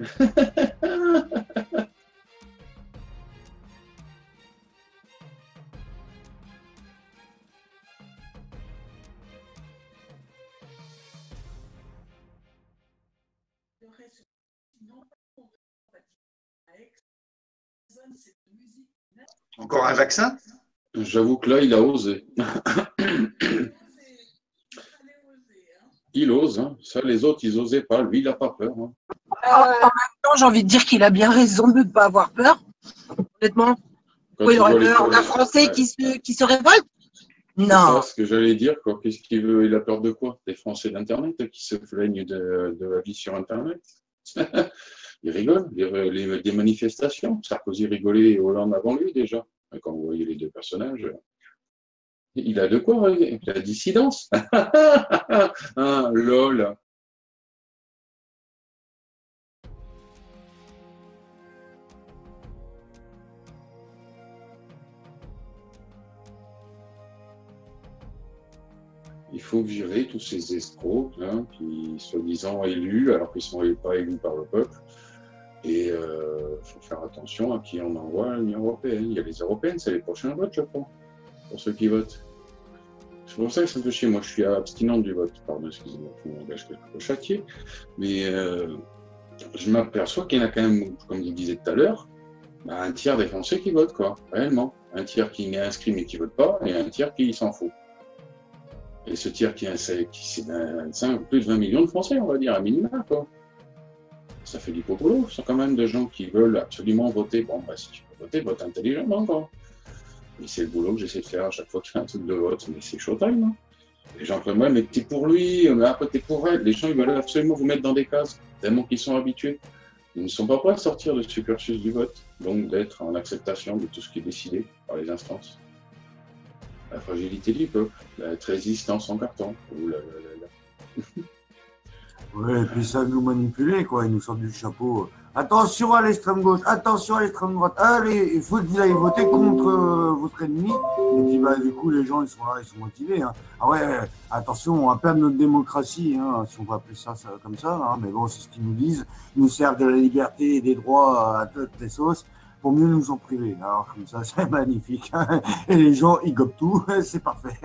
Encore un vaccin? J'avoue que là, il a osé. Il ose, hein. Ça, les autres, ils n'osaient pas. Lui, il n'a pas peur. Hein. En même temps, j'ai envie de dire qu'il a bien raison de ne pas avoir peur. Honnêtement. Quand Oui, il aurait peur d'un ouais. Français qui se révolte. C'est Non. ça, ce que j'allais dire. Qu'est-ce qu'il veut? Il a peur de quoi? Des Français d'Internet qui se plaignent de la vie sur Internet. Ils rigolent. Des manifestations. Sarkozy rigolait et Hollande avant lui, déjà. Quand vous voyez les deux personnages. Il a de quoi, hein, la dissidence. Ah, lol. Il faut virer tous ces escrocs hein, qui, soi-disant, élus, alors qu'ils ne sont pas élus par le peuple. Et il faut faire attention à qui on envoie à l'Union européenne. Il y a les européennes, c'est les prochains votes, je crois, pour ceux qui votent. C'est pour ça que ça me fait chier. Moi, je suis abstinent du vote. Pardon, excusez-moi, je m'engage quelque peu châtié. Mais je m'aperçois qu'il y en a quand même, comme je disais tout à l'heure, bah, un tiers des Français qui votent, quoi, réellement. Un tiers qui est inscrit mais qui ne vote pas, et un tiers qui s'en fout. Et ce tiers c'est plus de 20 millions de Français, on va dire, à minima, quoi. Ça fait du popolo. Ce sont quand même des gens qui veulent absolument voter. Bon, bah, si tu veux voter, vote intelligemment, quoi. Et c'est le boulot que j'essaie de faire à chaque fois que je fais un truc de vote, mais c'est showtime, hein. Les gens prennent, mais t'es pour lui, mais après t'es pour elle. Les gens, ils veulent absolument vous mettre dans des cases, tellement qu'ils sont habitués. Ils ne sont pas prêts à sortir de ce cursus du vote, donc d'être en acceptation de tout ce qui est décidé par les instances. La fragilité du peuple, la résistance en carton. Ouais, et puis ça nous manipuler, quoi. Ils nous sortent du chapeau. Attention à l'extrême gauche, attention à l'extrême droite. Allez, il faut que vous ayez voté contre votre ennemi. Et puis, bah, du coup, les gens, ils sont là, ils sont motivés. Hein. Ah ouais, attention, on va perdre notre démocratie, hein, si on va appeler ça comme ça. Hein. Mais bon, c'est ce qu'ils nous disent. Ils nous servent de la liberté et des droits à toutes les sauces pour mieux nous en priver. Alors, comme ça, c'est magnifique. Hein. Et les gens, ils gobent tout. C'est parfait.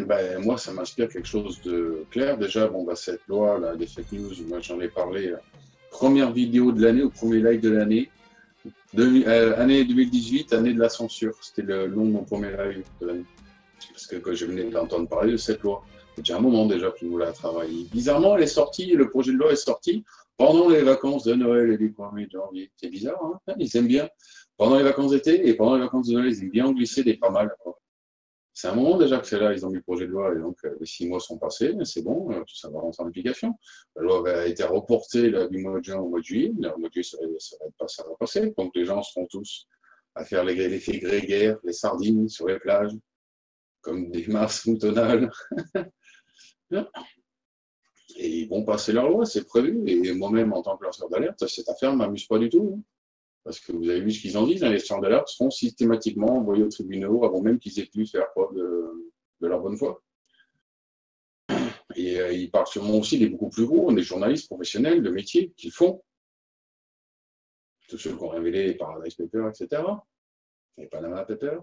Ben, moi, ça m'inspire quelque chose de clair. Déjà, bon, bah, cette loi, là, des fake news, moi j'en ai parlé. Première vidéo de l'année, au premier live de l'année. Année 2018, année de la censure. C'était le nom de mon premier live de l'année. Parce que quand je venais d'entendre parler de cette loi, c'est déjà un moment déjà que nous la travaillé. Bizarrement, elle est sortie, le projet de loi est sorti pendant les vacances de Noël et du 1er janvier. C'est bizarre, hein? Ils aiment bien. Pendant les vacances d'été et pendant les vacances de Noël, ils aiment bien en glisser des pas mal, quoi. C'est un moment déjà que c'est là, ils ont mis le projet de loi et donc les 6 mois sont passés, mais c'est bon, tout ça va rentrer en application. La loi a été reportée là, du mois de juin au mois de juillet, là, au mois de juillet ça va passer, donc les gens seront tous à faire les faits grégaires, les sardines sur les plages, comme des masses moutonnales. Et ils vont passer leur loi, c'est prévu, et moi-même en tant que lanceur d'alerte, cette affaire ne m'amuse pas du tout. Hein. Parce que vous avez vu ce qu'ils en disent, les lanceurs d'alerte seront systématiquement envoyés aux tribunaux avant même qu'ils aient pu faire preuve de leur bonne foi. Et ils parlent sûrement aussi des beaucoup plus gros, des journalistes professionnels de métier qu'ils font. Tous ceux qui ont révélé les Paradise Papers, etc. Les Panama Papers,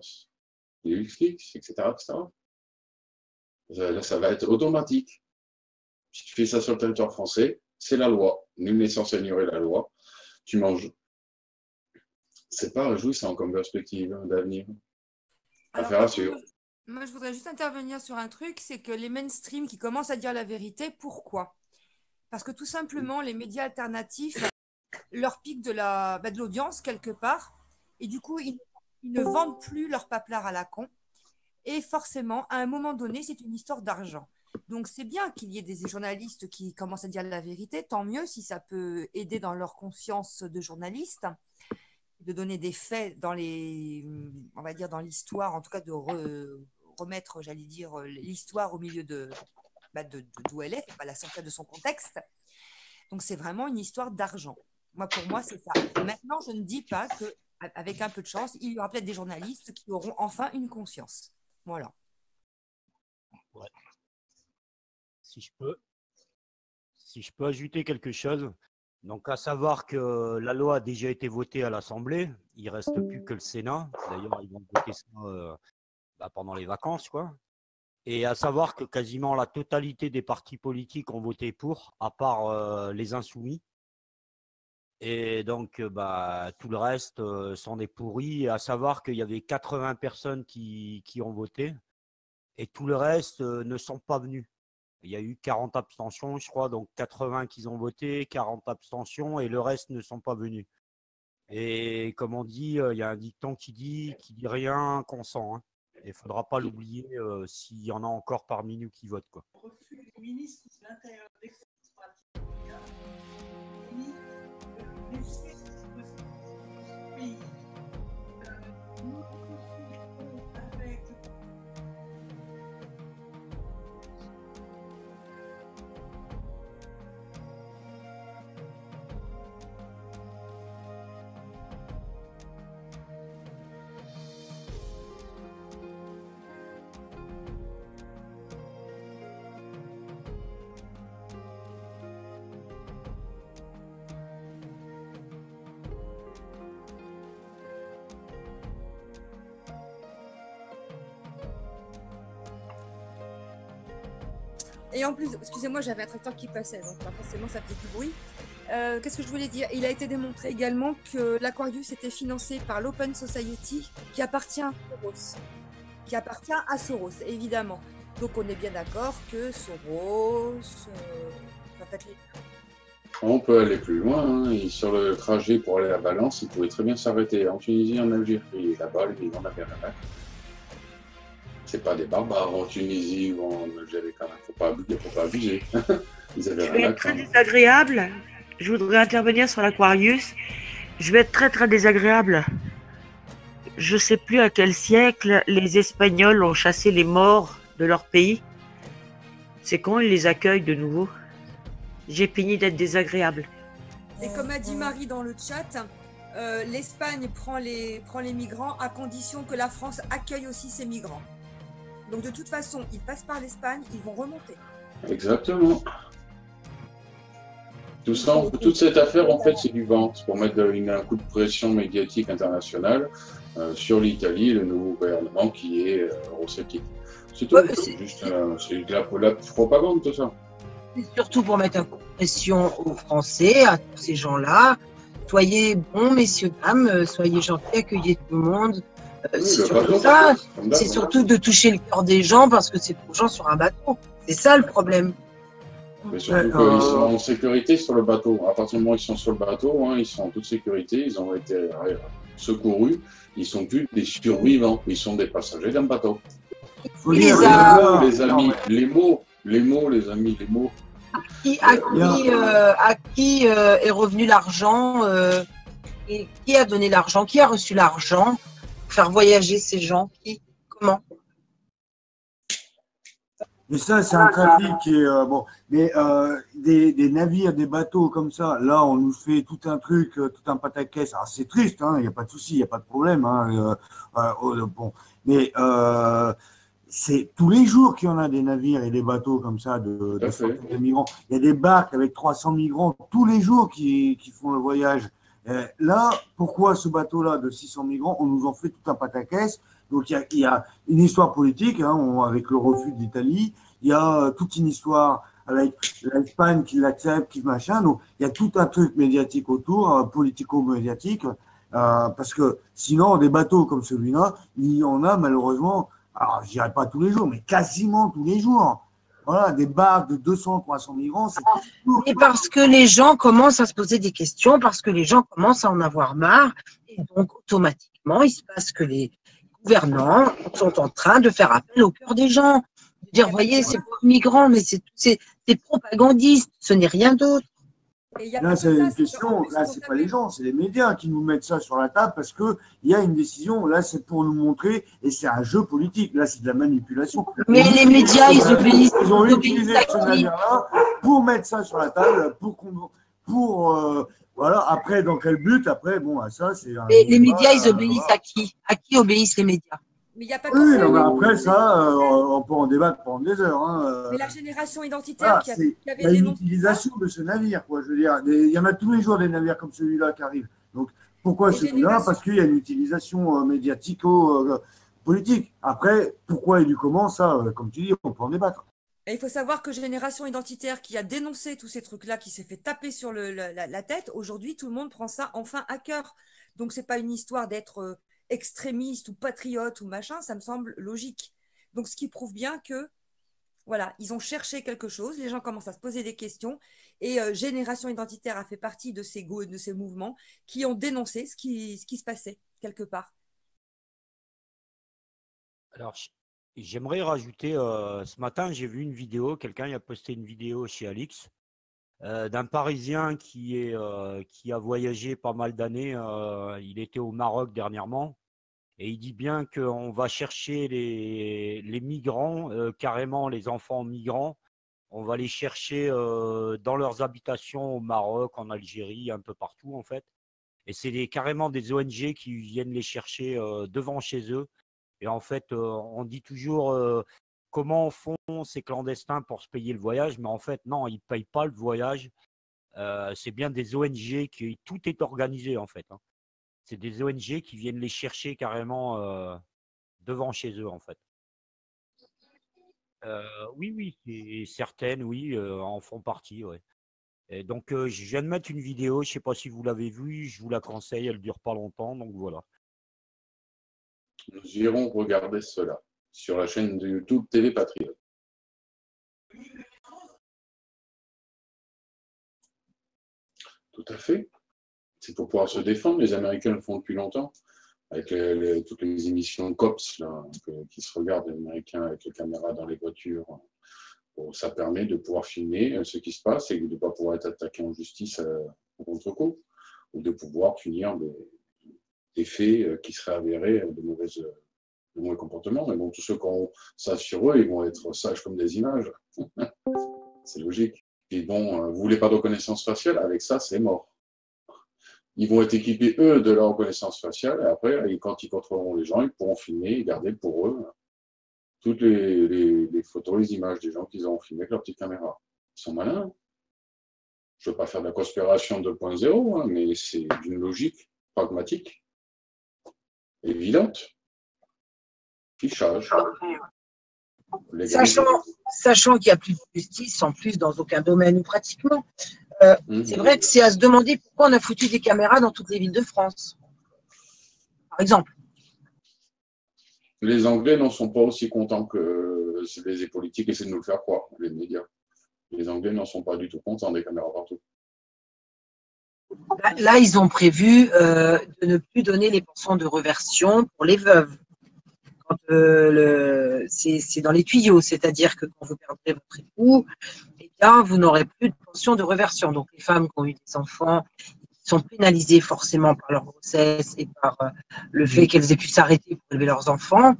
les LuxLeaks, etc. Là, ça va être automatique. Si tu fais ça sur le territoire français, c'est la loi. Nul n'est censé ignorer la loi. Tu manges. C'est pas réjouissant comme perspective d'avenir. Affaire à suivre. Moi, je voudrais juste intervenir sur un truc, c'est que les mainstream qui commencent à dire la vérité, pourquoi? Parce que tout simplement, les médias alternatifs leur piquent de l'audience quelque part, et du coup, ils ne vendent plus leur paplard à la con. Et forcément, à un moment donné, c'est une histoire d'argent. Donc, c'est bien qu'il y ait des journalistes qui commencent à dire la vérité, tant mieux si ça peut aider dans leur conscience de journaliste, de donner des faits dans on va dire dans l'histoire, en tout cas de remettre, j'allais dire, l'histoire au milieu d'où elle est, et pas la sortir de son contexte. Donc, c'est vraiment une histoire d'argent. Pour moi, c'est ça. Maintenant, je ne dis pas qu'avec un peu de chance, il y aura peut-être des journalistes qui auront enfin une conscience. Voilà. Ouais. Si je peux ajouter quelque chose, donc à savoir que la loi a déjà été votée à l'Assemblée, il ne reste plus que le Sénat. D'ailleurs, ils vont voter ça pendant les vacances, quoi. Et à savoir que quasiment la totalité des partis politiques ont voté pour, à part les Insoumis. Et donc, tout le reste sont des pourris. Et à savoir qu'il y avait 80 personnes qui ont voté et tout le reste ne sont pas venus. Il y a eu 40 abstentions, je crois, donc 80 qui ont voté, 40 abstentions et le reste ne sont pas venus. Et comme on dit, il y a un dicton qui dit rien consent. Hein. Il ne faudra pas l'oublier s'il y en a encore parmi nous qui votent, quoi. Et en plus, excusez-moi, j'avais un tracteur qui passait, donc forcément ça fait du bruit. Qu'est-ce que je voulais dire? Il a été démontré également que l'Aquarius était financé par l'Open Society qui appartient à Soros. Qui appartient à Soros, évidemment. Donc on est bien d'accord que Soros, ça fait les... On peut aller plus loin. Hein. Et sur le trajet pour aller à Valence, il pouvait très bien s'arrêter en Tunisie, en Algérie. Et là-bas, les migrants n'avaient rien à faire. C'est pas des barbares en Tunisie ou en Algérie quand même. Faut pas abuser. Ils avaient Je vais rien à être très craindre. désagréable. Je voudrais intervenir sur l'Aquarius. Je vais être très très désagréable. Je sais plus à quel siècle les Espagnols ont chassé les morts de leur pays. C'est quand ils les accueillent de nouveau. J'ai fini d'être désagréable. Et comme a dit Marie dans le chat, l'Espagne prend les migrants à condition que la France accueille aussi ces migrants. Donc de toute façon, ils passent par l'Espagne, ils vont remonter. Exactement. Tout ça, toute cette affaire, en fait, c'est du vent. C'est pour mettre un coup de pression médiatique internationale sur l'Italie et le nouveau gouvernement qui est eurosceptique. C'est tout. C'est juste c'est de la propagande, tout ça. C'est surtout pour mettre un coup de pression aux Français, à tous ces gens-là. Soyez bons, messieurs, dames, soyez gentils, accueillez tout le monde. Oui, C'est le surtout bateau, ça. comme C'est d'hab, surtout de toucher le cœur des gens parce que c'est trop gens sur un bateau. C'est ça le problème. Mais surtout qu'ils sont en sécurité sur le bateau. À partir du moment où ils sont sur le bateau, hein, ils sont en toute sécurité, ils ont été secourus, ils sont plus des survivants, ils sont des passagers d'un bateau. Les amis, les mots, les amis, les mots. À qui est revenu l'argent et qui a donné l'argent? Qui a reçu l'argent pour faire voyager ces gens? Qui? Comment? Mais ça, c'est un trafic qui est bon. Mais des navires, des bateaux comme ça, là, on nous fait tout un truc, tout un pataquès. Alors, c'est triste, hein, il n'y a pas de souci, il n'y a pas de problème. Hein, bon. Mais c'est tous les jours qu'il y en a des navires et des bateaux comme ça de migrants. Il y a des barques avec 300 migrants tous les jours qui font le voyage. Là, pourquoi ce bateau-là de 600 migrants, on nous en fait tout un pataquès? Donc, il y a une histoire politique hein, avec le refus de l'Italie. Il y a toute une histoire avec l'Espagne qui l'accepte, qui machin. Donc, il y a tout un truc médiatique autour, politico-médiatique. Parce que sinon, des bateaux comme celui-là, il y en a malheureusement, alors je dirais pas tous les jours, mais quasiment tous les jours. Voilà, des barques de 200, 300 migrants. Et parce que les gens commencent à se poser des questions, parce que les gens commencent à en avoir marre. Et donc, automatiquement, il se passe que les gouvernants sont en train de faire appel au cœur des gens. De dire, voyez, ces pauvres migrants, mais c'est propagandiste, ce n'est rien d'autre. Là, c'est une question, là, c'est pas les gens, c'est les médias qui nous mettent ça sur la table parce qu'il y a une décision, là, c'est pour nous montrer, et c'est un jeu politique, là, c'est de la manipulation. Mais les médias, ils obéissent. Ils ont utilisé ce navire-là pour mettre ça sur la table, voilà, après, dans quel but, après, bon, ça, c'est. Les médias, ils obéissent à qui? À qui obéissent les médias? Mais il n'y a pas que ça. Mais après, ça, on peut en débattre pendant des heures. Hein. Mais la génération identitaire voilà, qui avait dénoncé l'utilisation de ce navire, quoi. Je veux dire, il y en a tous les jours des navires comme celui-là qui arrivent. Donc, pourquoi celui-là? Parce qu'il y a une utilisation médiatico-politique. Après, pourquoi et du comment, ça, comme tu dis, on peut en débattre. Et il faut savoir que Génération Identitaire qui a dénoncé tous ces trucs-là, qui s'est fait taper sur la tête, aujourd'hui, tout le monde prend ça enfin à cœur. Donc, c'est pas une histoire d'être extrémiste ou patriote ou machin, ça me semble logique. Donc, ce qui prouve bien que, voilà, ils ont cherché quelque chose, les gens commencent à se poser des questions, et Génération Identitaire a fait partie de ces mouvements qui ont dénoncé ce qui se passait quelque part. Alors, j'aimerais rajouter, ce matin, j'ai vu une vidéo, quelqu'un a posté une vidéo chez Alix, d'un Parisien qui a voyagé pas mal d'années, il était au Maroc dernièrement, et il dit bien qu'on va chercher les migrants, carrément les enfants migrants, on va les chercher dans leurs habitations au Maroc, en Algérie, un peu partout en fait. Et c'est carrément des ONG qui viennent les chercher devant chez eux. Et en fait, on dit toujours comment font ces clandestins pour se payer le voyage, mais en fait, non, ils ne payent pas le voyage. C'est bien des ONG qui tout est organisé en fait. Hein. C'est des ONG qui viennent les chercher carrément devant chez eux en fait. Oui, oui, certaines, oui, en font partie, ouais. Et donc, je viens de mettre une vidéo, je ne sais pas si vous l'avez vue, je vous la conseille, elle ne dure pas longtemps, donc voilà. Nous irons regarder cela sur la chaîne de YouTube TV Patriote. Tout à fait. C'est pour pouvoir se défendre. Les Américains le font depuis longtemps, avec toutes les émissions COPS là, qui se regardent, les Américains avec les caméras dans les voitures. Bon, ça permet de pouvoir filmer ce qui se passe et de ne pas pouvoir être attaqué en justice au contre-coup, ou de pouvoir punir des faits qui seraient avérés de mauvais comportements. Mais bon, tous ceux qui ont ça sur eux, ils vont être sages comme des images. C'est logique. Et bon, vous voulez pas de reconnaissance faciale, avec ça, c'est mort. Ils vont être équipés, eux, de leur reconnaissance faciale, et après, quand ils contrôleront les gens, ils pourront filmer et garder pour eux toutes les photos, les images des gens qu'ils auront filmés avec leur petite caméra. Ils sont malins. Je ne veux pas faire de la conspiration 2.0, hein, mais c'est d'une logique pragmatique, évidente. Fichage. Sachant qu'il n'y a plus de justice, en plus, dans aucun domaine ou pratiquement. C'est vrai que c'est à se demander pourquoi on a foutu des caméras dans toutes les villes de France, par exemple. Les Anglais n'en sont pas aussi contents que les politiques essaient de nous le faire croire, les médias. Les Anglais n'en sont pas du tout contents des caméras partout. Là, ils ont prévu de ne plus donner les pensions de réversion pour les veuves. C'est dans les tuyaux, c'est-à-dire que quand vous perdrez votre époux, eh bien, vous n'aurez plus de pension de réversion. Donc, les femmes qui ont eu des enfants sont pénalisées forcément par leur grossesse et par le fait qu'elles aient pu s'arrêter pour élever leurs enfants.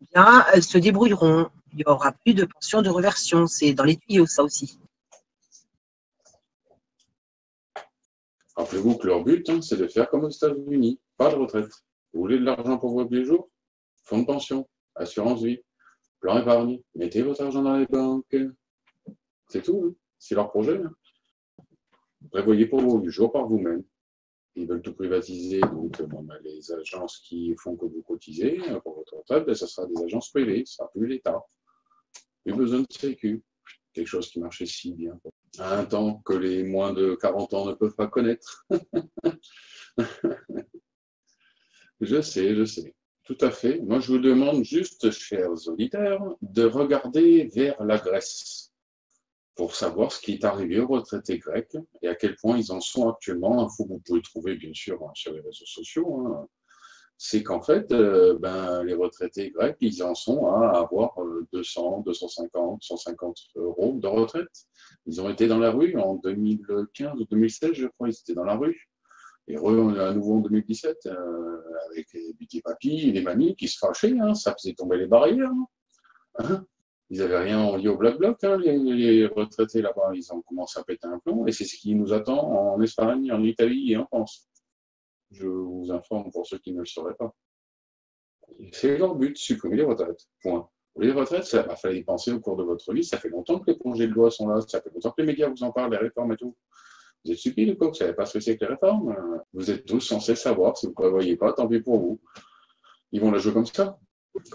Eh bien, elles se débrouilleront. Il n'y aura plus de pension de réversion. C'est dans les tuyaux, ça aussi. Rappelez-vous que leur but, c'est de faire comme aux États-Unis, pas de retraite. Vous voulez de l'argent pour vos vieux jours? Fonds de pension, assurance vie, plan épargne, mettez votre argent dans les banques. C'est tout, hein. C'est leur projet. Hein. Prévoyez pour vos vieux jours par vous-même. Ils veulent tout privatiser, donc les agences qui font que vous cotisez pour votre retraite, ce sera des agences privées, ce ne sera plus l'État. Plus besoin de sécu. Quelque chose qui marchait si bien. À un temps que les moins de 40 ans ne peuvent pas connaître. Je sais. Tout à fait. Moi, je vous demande juste, chers auditeurs, de regarder vers la Grèce pour savoir ce qui est arrivé aux retraités grecs et à quel point ils en sont actuellement. Info que vous pouvez trouver, bien sûr, sur les réseaux sociaux. Hein. C'est qu'en fait, les retraités grecs, ils en sont à avoir 200, 250, 150 euros de retraite. Ils ont été dans la rue en 2015 ou 2016, je crois, ils étaient dans la rue. Et à nouveau en 2017, avec les petits papis et les mamies qui se fâchaient, hein, ça faisait tomber les barrières. Hein. Ils n'avaient rien envie au Black Bloc, hein, les retraités là-bas, ils ont commencé à péter un plomb, et c'est ce qui nous attend en Espagne, en Italie et en France. Je vous informe pour ceux qui ne le sauraient pas. C'est leur but, supprimer les retraites. Point. Les retraites, il fallait y penser au cours de votre vie, ça fait longtemps que les projets de loi sont là, ça fait longtemps que les médias vous en parlent, les réformes et tout. Vous êtes stupides ou quoi? Vous ne savez pas ce que c'est que les réformes? Vous êtes tous censés savoir. Si vous ne prévoyez pas, tant pis pour vous. Ils vont la jouer comme ça.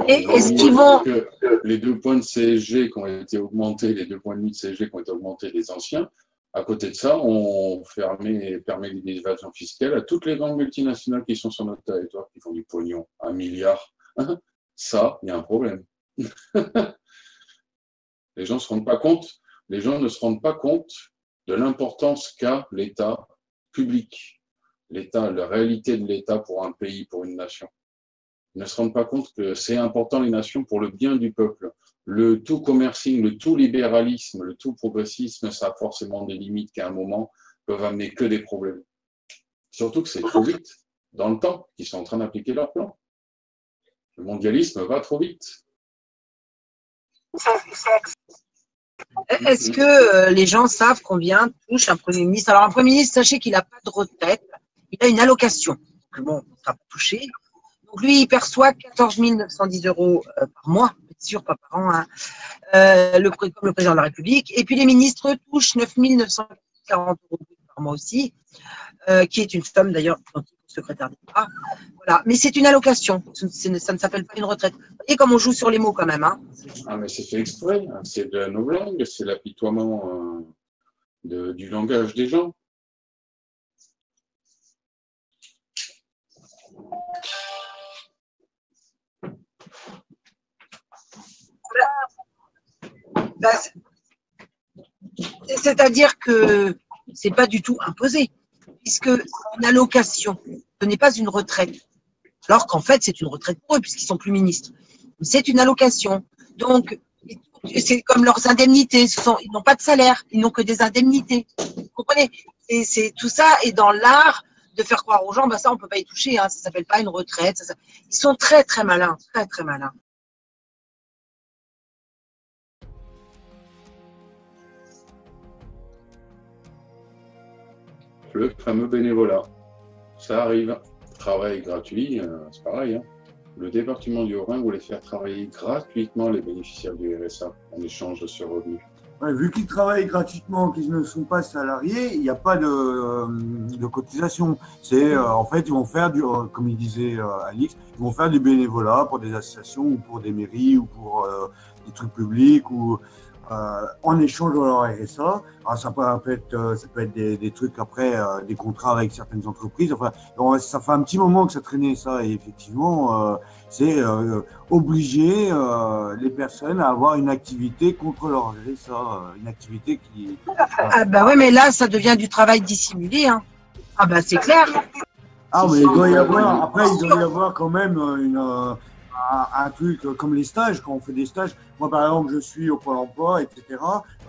Est-ce qu'ils vont... Que les 2 points de CSG qui ont été augmentés, les 2 points de CSG qui ont été augmentés des anciens, à côté de ça, on permet l'évasion fiscale à toutes les grandes multinationales qui sont sur notre territoire, qui font du pognon, 1 milliard. Ça, il y a un problème. Les gens ne se rendent pas compte de l'importance qu'a l'État public, la réalité de l'État pour un pays, pour une nation. Ils ne se rendent pas compte que c'est important les nations pour le bien du peuple. Le tout commercing, le tout libéralisme, le tout progressisme, ça a forcément des limites qui à un moment peuvent amener que des problèmes. Surtout que c'est trop vite, dans le temps, qu'ils sont en train d'appliquer leur plan. Le mondialisme va trop vite. Est-ce que les gens savent combien touche un Premier ministre? Alors, un Premier ministre, sachez qu'il n'a pas de retraite, il a une allocation. Donc, bon, il ne sera pas touché. Donc, lui, il perçoit 14 910 euros par mois, bien sûr, pas par an, hein, comme le président de la République. Et puis, les ministres touchent 9 940 euros par mois aussi, qui est une somme d'ailleurs identique secrétaire d'État. Voilà. Mais c'est une allocation, ça ne s'appelle pas une retraite. Vous voyez comme on joue sur les mots quand même. Hein. Ah, mais c'est fait exprès, hein. C'est de la novlangue, c'est l'apitoiement du langage des gens. Bah, c'est-à-dire que c'est pas du tout imposé, puisque une allocation, ce n'est pas une retraite, alors qu'en fait c'est une retraite pour eux puisqu'ils sont plus ministres. C'est une allocation, donc c'est comme leurs indemnités, ils n'ont pas de salaire, ils n'ont que des indemnités. Vous comprenez? Et c'est tout ça est dans l'art de faire croire aux gens, bah ça on peut pas y toucher, hein, ça s'appelle pas une retraite. Ils sont très très malins, très très malins. Le fameux bénévolat, ça arrive. Travail gratuit, c'est pareil. Hein. Le département du Haut-Rhin voulait faire travailler gratuitement les bénéficiaires du RSA en échange de ce revenu. Ouais, vu qu'ils travaillent gratuitement, qu'ils ne sont pas salariés, il n'y a pas de cotisation. C'est en fait, ils vont faire comme il disait Alix, ils vont faire du bénévolat pour des associations ou pour des mairies ou pour des trucs publics ou en échange de leur RSA. Alors, ça peut être des trucs après, des contrats avec certaines entreprises. Enfin, ça fait un petit moment que ça traînait ça et effectivement, c'est obliger les personnes à avoir une activité contre leur RSA, une activité qui. Ah bah ouais, mais là, ça devient du travail dissimulé. Hein. Ah bah c'est clair. Ah mais il doit y avoir. Après, il doit y avoir quand même un truc comme les stages, quand on fait des stages. Moi, par exemple, je suis au Pôle emploi, etc.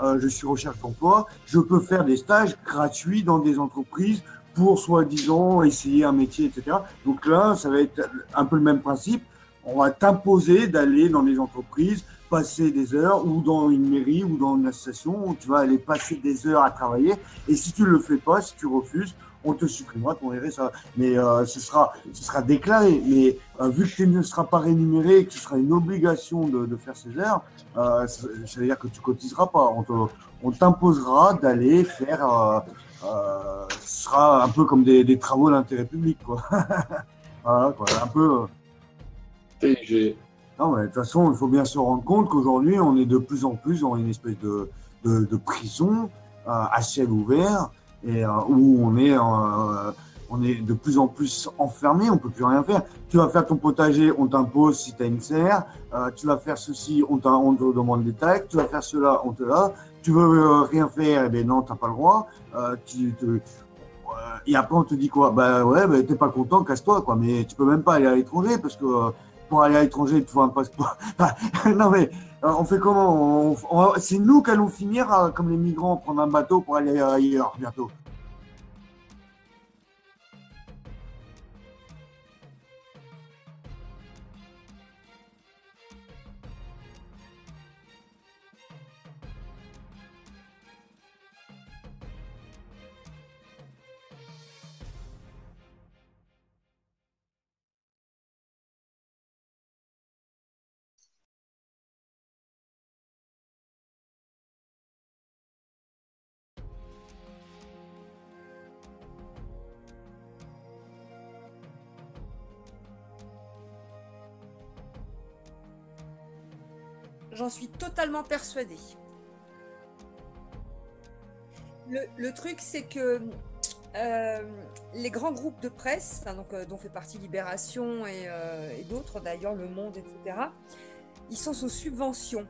Je suis recherche d'emploi. Je peux faire des stages gratuits dans des entreprises pour soi-disant essayer un métier, etc. Donc là, ça va être un peu le même principe. On va t'imposer d'aller dans des entreprises, passer des heures, ou dans une mairie, ou dans une association, où tu vas aller passer des heures à travailler. Et si tu ne le fais pas, si tu refuses, on te supprimera ton RSA. Mais ce sera déclaré. Mais vu que tu ne seras pas rémunéré et que ce sera une obligation de faire ces heures, ça veut dire que tu cotiseras pas. On t'imposera d'aller faire. Ce sera un peu comme des travaux d'intérêt public, quoi. Voilà, quoi. Un peu. TG. Non, mais de toute façon, il faut bien se rendre compte qu'aujourd'hui, on est de plus en plus dans une espèce de prison à ciel ouvert. Et où on est de plus en plus enfermé, on peut plus rien faire. Tu vas faire ton potager, on t'impose si tu as une serre. Tu vas faire ceci, on te demande des taxes. Tu vas faire cela, on te l'a. Tu veux rien faire, eh ben non, t'as pas le droit. Et après on te dit quoi? Bah ouais, bah, t'es pas content, casse-toi quoi. Mais tu peux même pas aller à l'étranger parce que pour aller à l'étranger, il te faut un passeport. Non mais on fait comment? C'est nous qui allons finir comme les migrants, prendre un bateau pour aller ailleurs bientôt. J'en suis totalement persuadée. Le truc, c'est que les grands groupes de presse, hein, donc, dont fait partie Libération et d'autres, d'ailleurs Le Monde, etc., ils sont sous subvention.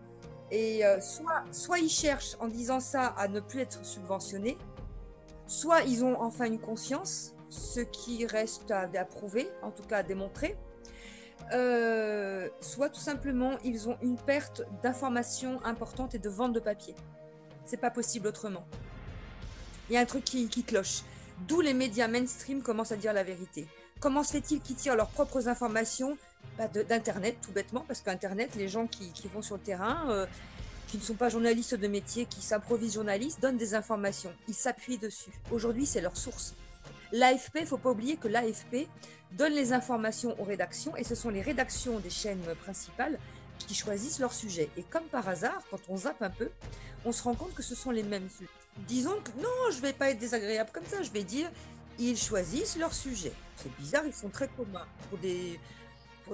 Et soit ils cherchent, en disant ça, à ne plus être subventionnés, soit ils ont enfin une conscience, ce qui reste à prouver, en tout cas à démontrer, soit tout simplement ils ont une perte d'informations importantes et de vente de papier. C'est pas possible autrement. Il y a un truc qui cloche. D'où les médias mainstream commencent à dire la vérité. Comment se fait-il qu'ils tirent leurs propres informations d'Internet, tout bêtement, parce qu'Internet, les gens qui vont sur le terrain, qui ne sont pas journalistes de métier, qui s'improvisent journalistes, donnent des informations. Ils s'appuient dessus. Aujourd'hui, c'est leur source. L'AFP, il ne faut pas oublier que l'AFP donne les informations aux rédactions et ce sont les rédactions des chaînes principales qui choisissent leur sujet. Et comme par hasard, quand on zappe un peu, on se rend compte que ce sont les mêmes sujets. Disons que non, je ne vais pas être désagréable comme ça, je vais dire Ils choisissent leur sujet. C'est bizarre, ils sont très communs. Pour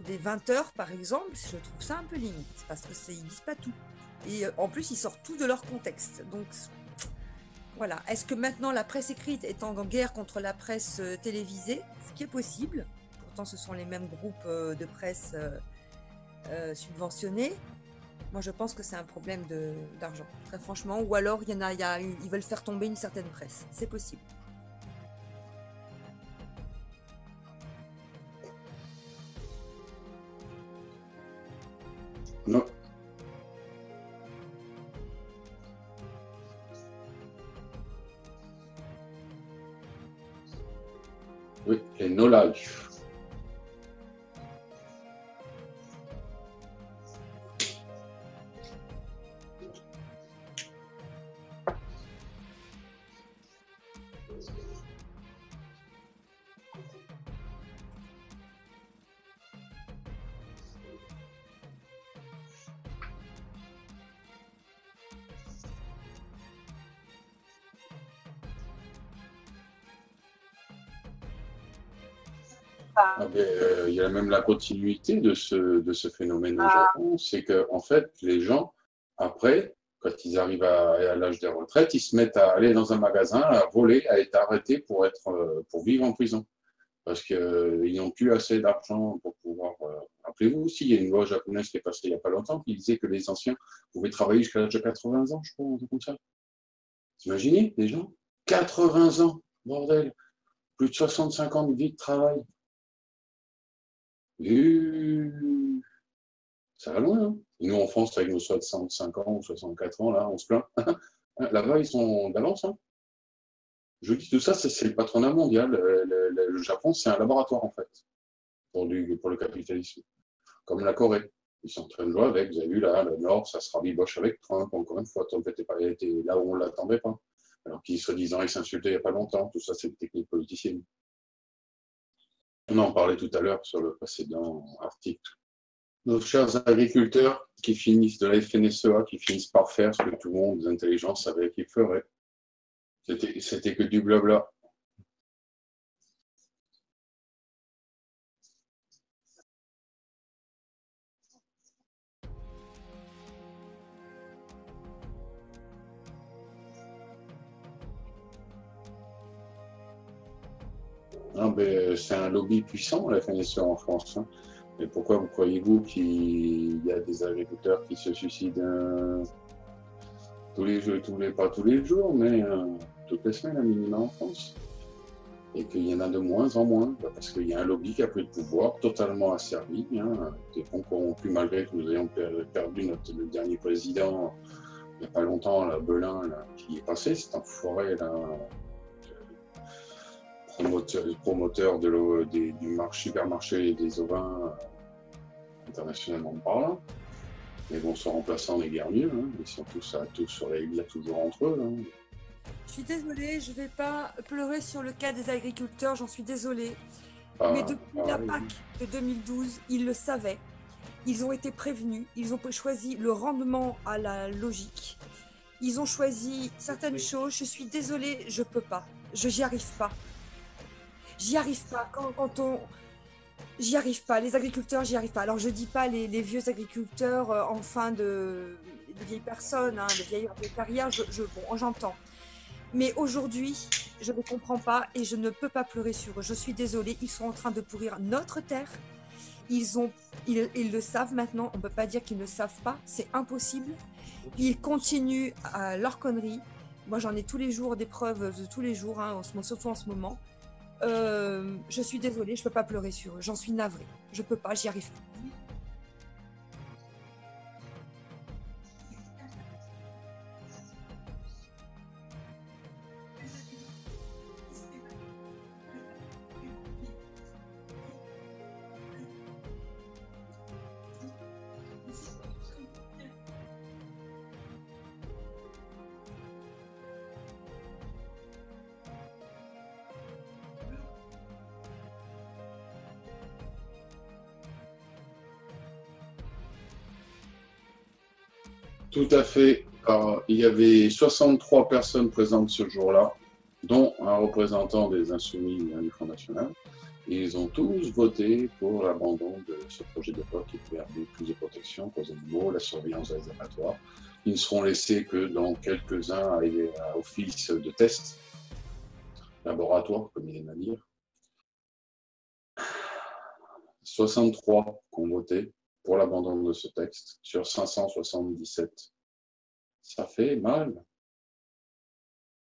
des 20 heures, par exemple, je trouve ça un peu limite, parce qu'ils ne disent pas tout. Et en plus, ils sortent tout de leur contexte. Donc, voilà. Est-ce que maintenant la presse écrite est en guerre contre la presse télévisée? Ce qui est possible. Pourtant, ce sont les mêmes groupes de presse subventionnés. Moi, je pense que c'est un problème d'argent, très franchement. Ou alors, ils veulent faire tomber une certaine presse. C'est possible. Non. Oui, et no life. Ah ben, il y a même la continuité de ce phénomène au Japon, c'est qu'en fait, les gens, après, quand ils arrivent à l'âge des retraites, ils se mettent à aller dans un magasin, à voler, à être arrêtés pour vivre en prison. Parce qu'ils n'ont plus assez d'argent pour pouvoir... Rappelez-vous aussi, il y a une loi japonaise qui est passée il n'y a pas longtemps qui disait que les anciens pouvaient travailler jusqu'à l'âge de 80 ans, je crois, un truc comme ça. Vous imaginez, les gens 80 ans, bordel. Plus de 65 ans de vie de travail. Ça va loin. Hein. Nous, en France, avec nos 65 ans ou 64 ans, là, on se plaint. Là-bas, ils sont d'avance. Hein. Je dis tout ça, c'est le patronat mondial. Le Japon, c'est un laboratoire, en fait, pour le capitalisme. Comme la Corée. Ils sont en train de jouer avec, vous avez vu, là, le Nord, ça se rabiboche avec Trump, encore une fois. Trump n'était pas là où on ne l'attendait pas. Alors qu'ils, soi-disant, ils s'insultaient il n'y a pas longtemps. Tout ça, c'est une technique politicienne. On en parlait tout à l'heure sur le précédent article. Nos chers agriculteurs qui finissent de la FNSEA, qui finissent par faire ce que tout le monde d'intelligence savait qu'ils feraient. C'était que du blabla. Ben, c'est un lobby puissant, la FNSEA en France. Hein. Mais pourquoi vous croyez-vous qu'il y a des agriculteurs qui se suicident tous les jours, pas tous les jours, mais toutes les semaines à minima en France? Et qu'il y en a de moins en moins, parce qu'il y a un lobby qui a pris le pouvoir, totalement asservi, hein, des ponts corrompus, malgré que nous ayons perdu le dernier président il n'y a pas longtemps, là, Belin, là, qui est passé, cet enfoiré, là, promoteur du supermarché des ovins internationalement parlant. Mais bon, son remplaçant n'est guère mieux. Hein. Ils sont tous sur la ligne toujours entre eux. Hein. Je suis désolée, je ne vais pas pleurer sur le cas des agriculteurs, j'en suis désolée. Mais depuis la PAC de 2012, ils le savaient. Ils ont été prévenus, ils ont choisi le rendement à la logique. Ils ont choisi certaines choses. Je suis désolée, je ne peux pas. J'y arrive pas. J'y arrive pas. J'y arrive pas. Les agriculteurs, j'y arrive pas. Alors, je dis pas les vieux agriculteurs en fin de vieilles personnes, hein, de vieilles carrières, bon, j'entends. Mais aujourd'hui, je ne comprends pas et je ne peux pas pleurer sur eux. Je suis désolée, ils sont en train de pourrir notre terre. Ils le savent maintenant. On ne peut pas dire qu'ils ne le savent pas. C'est impossible. Ils continuent à leur connerie. Moi, j'en ai tous les jours des preuves de tous les jours, hein, surtout en ce moment. Je suis désolée, je ne peux pas pleurer sur eux. J'en suis navrée. Je ne peux pas, j'y arrive pas. Tout à fait. Il y avait 63 personnes présentes ce jour-là. dont un représentant des Insoumis du Front National. Et ils ont tous voté pour l'abandon de ce projet de loi qui permet plus de protection pour les animaux, la surveillance des abattoirs. Ils ne seront laissés que dans quelques-uns à office de test, laboratoire, comme il aime à dire. 63 qui ont voté pour l'abandon de ce texte sur 577. Ça fait mal.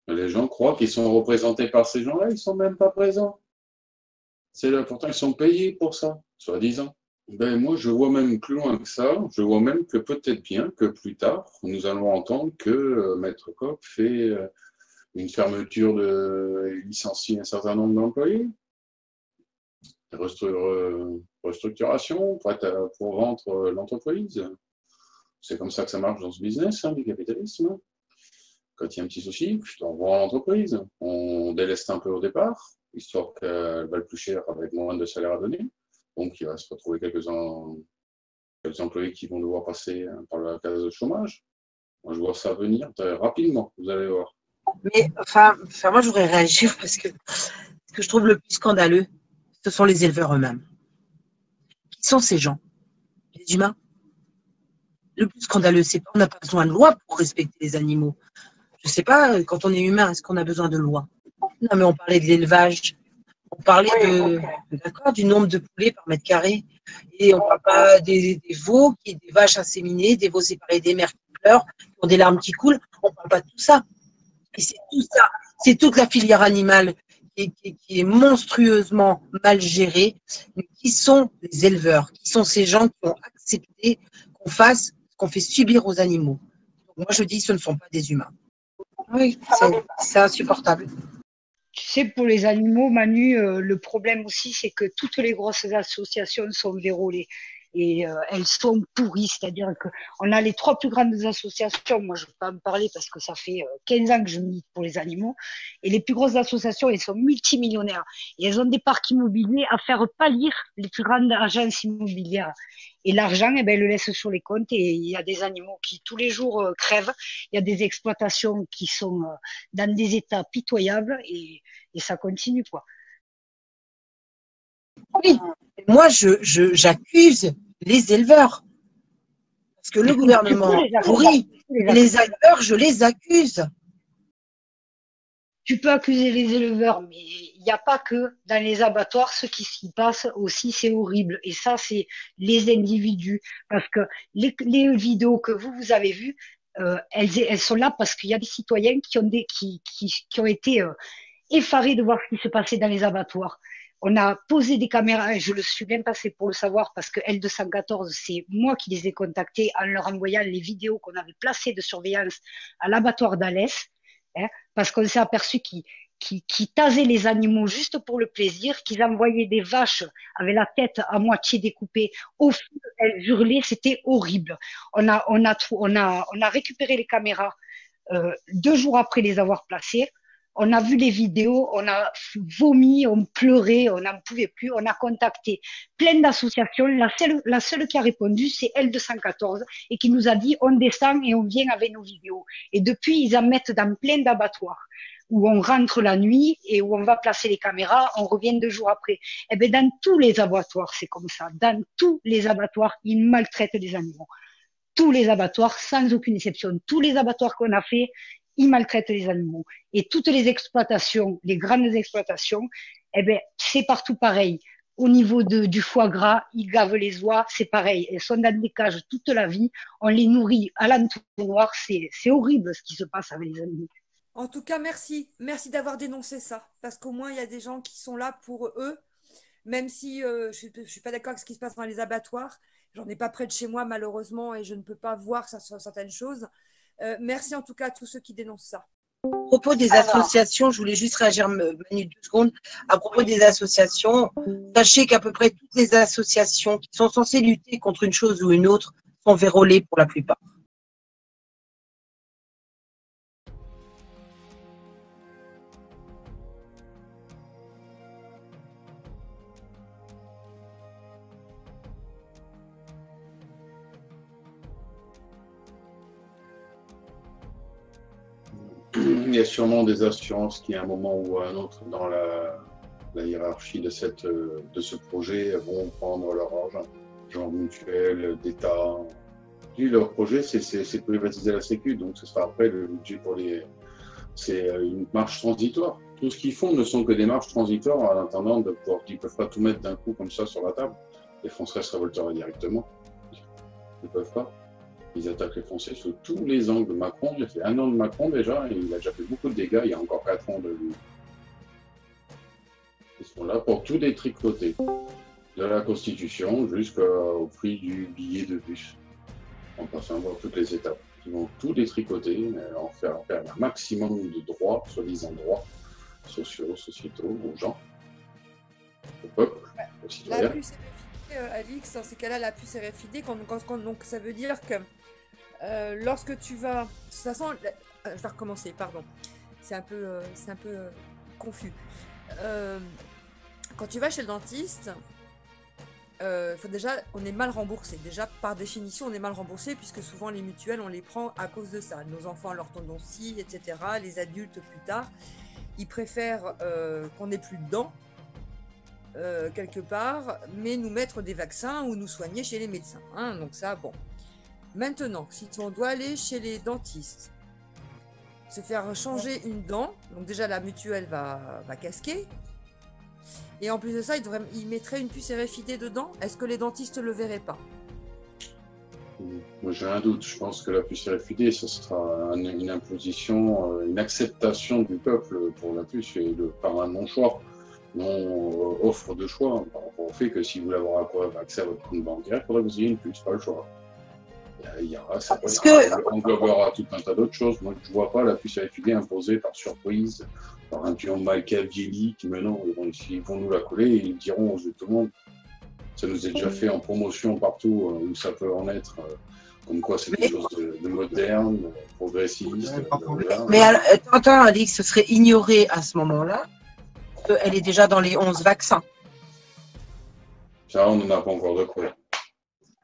Les gens croient qu'ils sont représentés par ces gens-là, ils ne sont même pas présents. Pourtant, ils sont payés pour ça, soi-disant. Ben, moi, je vois même plus loin que ça. Je vois même que peut-être bien que plus tard, nous allons entendre que Maître Koch fait une fermeture licencie un certain nombre d'employés. Restructuration pour vendre l'entreprise. C'est comme ça que ça marche dans ce business, du capitalisme. Quand il y a un petit souci, on vend l'entreprise. On déleste un peu au départ, histoire qu'elle vaille plus cher avec moins de salaire à donner. Donc, il va se retrouver quelques employés qui vont devoir passer par la case de chômage. Moi, je vois ça venir très rapidement, vous allez voir. Mais moi, je voudrais réagir parce que ce que je trouve le plus scandaleux, ce sont les éleveurs eux-mêmes. Qui sont ces gens? Les humains. Le plus scandaleux, c'est qu'on n'a pas besoin de loi pour respecter les animaux. Je ne sais pas, quand on est humain, est-ce qu'on a besoin de loi? Non, mais on parlait de l'élevage. On parlait du nombre de poulets par mètre carré. Et on ne parle pas des veaux, des vaches inséminées, des veaux séparés des mères qui pleurent, qui ont des larmes qui coulent. On ne parle pas de tout ça. Et c'est tout ça. C'est toute la filière animale qui est monstrueusement mal gérée. Mais qui sont les éleveurs? Qui sont ces gens qui ont accepté qu'on fasse ce qu'on fait subir aux animaux? Donc moi, je dis ce ne sont pas des humains. Oui, c'est insupportable. Tu sais, pour les animaux, Manu, le problème aussi, c'est que toutes les grosses associations sont vérolées et elles sont pourries. C'est-à-dire qu'on a les 3 plus grandes associations. Moi, je ne peux pas en parler parce que ça fait 15 ans que je milite pour les animaux. Et les plus grosses associations, elles sont multimillionnaires. Et elles ont des parcs immobiliers à faire pâlir les plus grandes agences immobilières. Et l'argent, elles le laissent sur les comptes et il y a des animaux qui tous les jours crèvent. Il y a des exploitations qui sont dans des états pitoyables et ça continue, quoi. Oui, moi, j'accuse les éleveurs. Parce que le gouvernement pourrit. Les éleveurs, je les accuse. Tu peux accuser les éleveurs, mais il n'y a pas que dans les abattoirs, ce qui s'y passe aussi, c'est horrible. Et ça, c'est les individus. Parce que les vidéos que vous avez vues, elles sont là parce qu'il y a des citoyens qui ont été effarés de voir ce qui se passait dans les abattoirs. On a posé des caméras, et je le suis bien passé pour le savoir, parce que L214, c'est moi qui les ai contactés en leur envoyant les vidéos qu'on avait placées de surveillance à l'abattoir d'Alès. Parce qu'on s'est aperçu qu'ils tasaient les animaux juste pour le plaisir, qu'ils envoyaient des vaches avec la tête à moitié découpée au feu, elles hurlaient, c'était horrible. On a récupéré les caméras 2 jours après les avoir placées. On a vu les vidéos, on a vomi, on pleurait, on n'en pouvait plus. On a contacté plein d'associations. La seule qui a répondu, c'est L214 et qui nous a dit on descend et on vient avec nos vidéos. Et depuis, ils en mettent dans plein d'abattoirs où on rentre la nuit et où on va placer les caméras, on revient 2 jours après. Eh bien, dans tous les abattoirs, c'est comme ça. Dans tous les abattoirs, ils maltraitent les animaux. Tous les abattoirs, sans aucune exception. Tous les abattoirs qu'on a fait, ils maltraitent les animaux. Et toutes les exploitations, les grandes exploitations, eh ben, c'est partout pareil. Au niveau du foie gras, ils gavent les oies, c'est pareil. Elles sont dans des cages toute la vie. On les nourrit à l'entonnoir. C'est horrible ce qui se passe avec les animaux. En tout cas, merci. Merci d'avoir dénoncé ça. Parce qu'au moins, il y a des gens qui sont là pour eux. Même si je ne suis pas d'accord avec ce qui se passe dans les abattoirs. J'en ai pas près de chez moi, malheureusement, et je ne peux pas voir certaines choses. Merci en tout cas à tous ceux qui dénoncent ça. À propos des associations, je voulais juste réagir, Manu, 2 secondes. À propos des associations, sachez qu'à peu près toutes les associations qui sont censées lutter contre une chose ou une autre sont vérolées pour la plupart. il y a sûrement des assurances qui, à un moment ou à un autre, dans la hiérarchie de ce projet, vont prendre leur argent. Genre mutuelle, d'État. Puis leur projet, c'est de privatiser la Sécu, donc ce sera après le budget pour les. C'est une marche transitoire. Tout ce qu'ils font ne sont que des marches transitoires en attendant de pouvoir. Ils ne peuvent pas tout mettre d'un coup comme ça sur la table. Les Français se révolteraient directement. Ils ne peuvent pas. Ils attaquent les Français sous tous les angles. Macron, il a fait 1 an de Macron déjà, et il a déjà fait beaucoup de dégâts. Il y a encore 4 ans de lui. Ils sont là pour tout détricoter. De la Constitution jusqu'au prix du billet de bus. En passant par toutes les étapes. Ils vont tout détricoter, en faire un maximum de droits, soi-disant droits, sociaux, sociétaux, aux gens, au peuple, aux citoyens. La puce RFID, Alix, dans ces cas-là, la puce RFID, donc ça veut dire que lorsque tu vas... De toute façon, je vais recommencer, pardon. C'est un peu confus. Quand tu vas chez le dentiste... déjà, on est mal remboursé. Déjà, par définition, on est mal remboursé puisque souvent les mutuelles, on les prend à cause de ça. Nos enfants, l'orthodontie, etc. Les adultes, plus tard, ils préfèrent qu'on n'ait plus de dents, quelque part, mais nous mettre des vaccins ou nous soigner chez les médecins. Hein. Donc ça, bon. Maintenant, si on doit aller chez les dentistes, se faire changer une dent, donc déjà la mutuelle va casquer. Et en plus de ça, il mettrait une puce RFID dedans. Est-ce que les dentistes ne le verraient pas? Moi, j'ai un doute. Je pense que la puce RFID, ce sera une imposition, une acceptation du peuple pour la puce et par un non-choix, non-offre de choix. Par rapport au fait que si vous voulez avoir accès à votre compte bancaire, il faudra que vous ayez une puce, pas le choix. Ça englobera tout un tas d'autres choses. Moi, je ne vois pas la puce RFID imposée par surprise, par un pion machiavélique. Mais non, ils vont nous la coller et ils diront aux yeux de tout le monde. Ça nous est déjà fait en promotion partout où ça peut en être. Comme quoi, c'est quelque chose de moderne, progressiste. Mais attends, Alix, ce serait ignoré à ce moment-là qu'elle est déjà dans les 11 vaccins. Ça, on n'en a pas encore de preuves.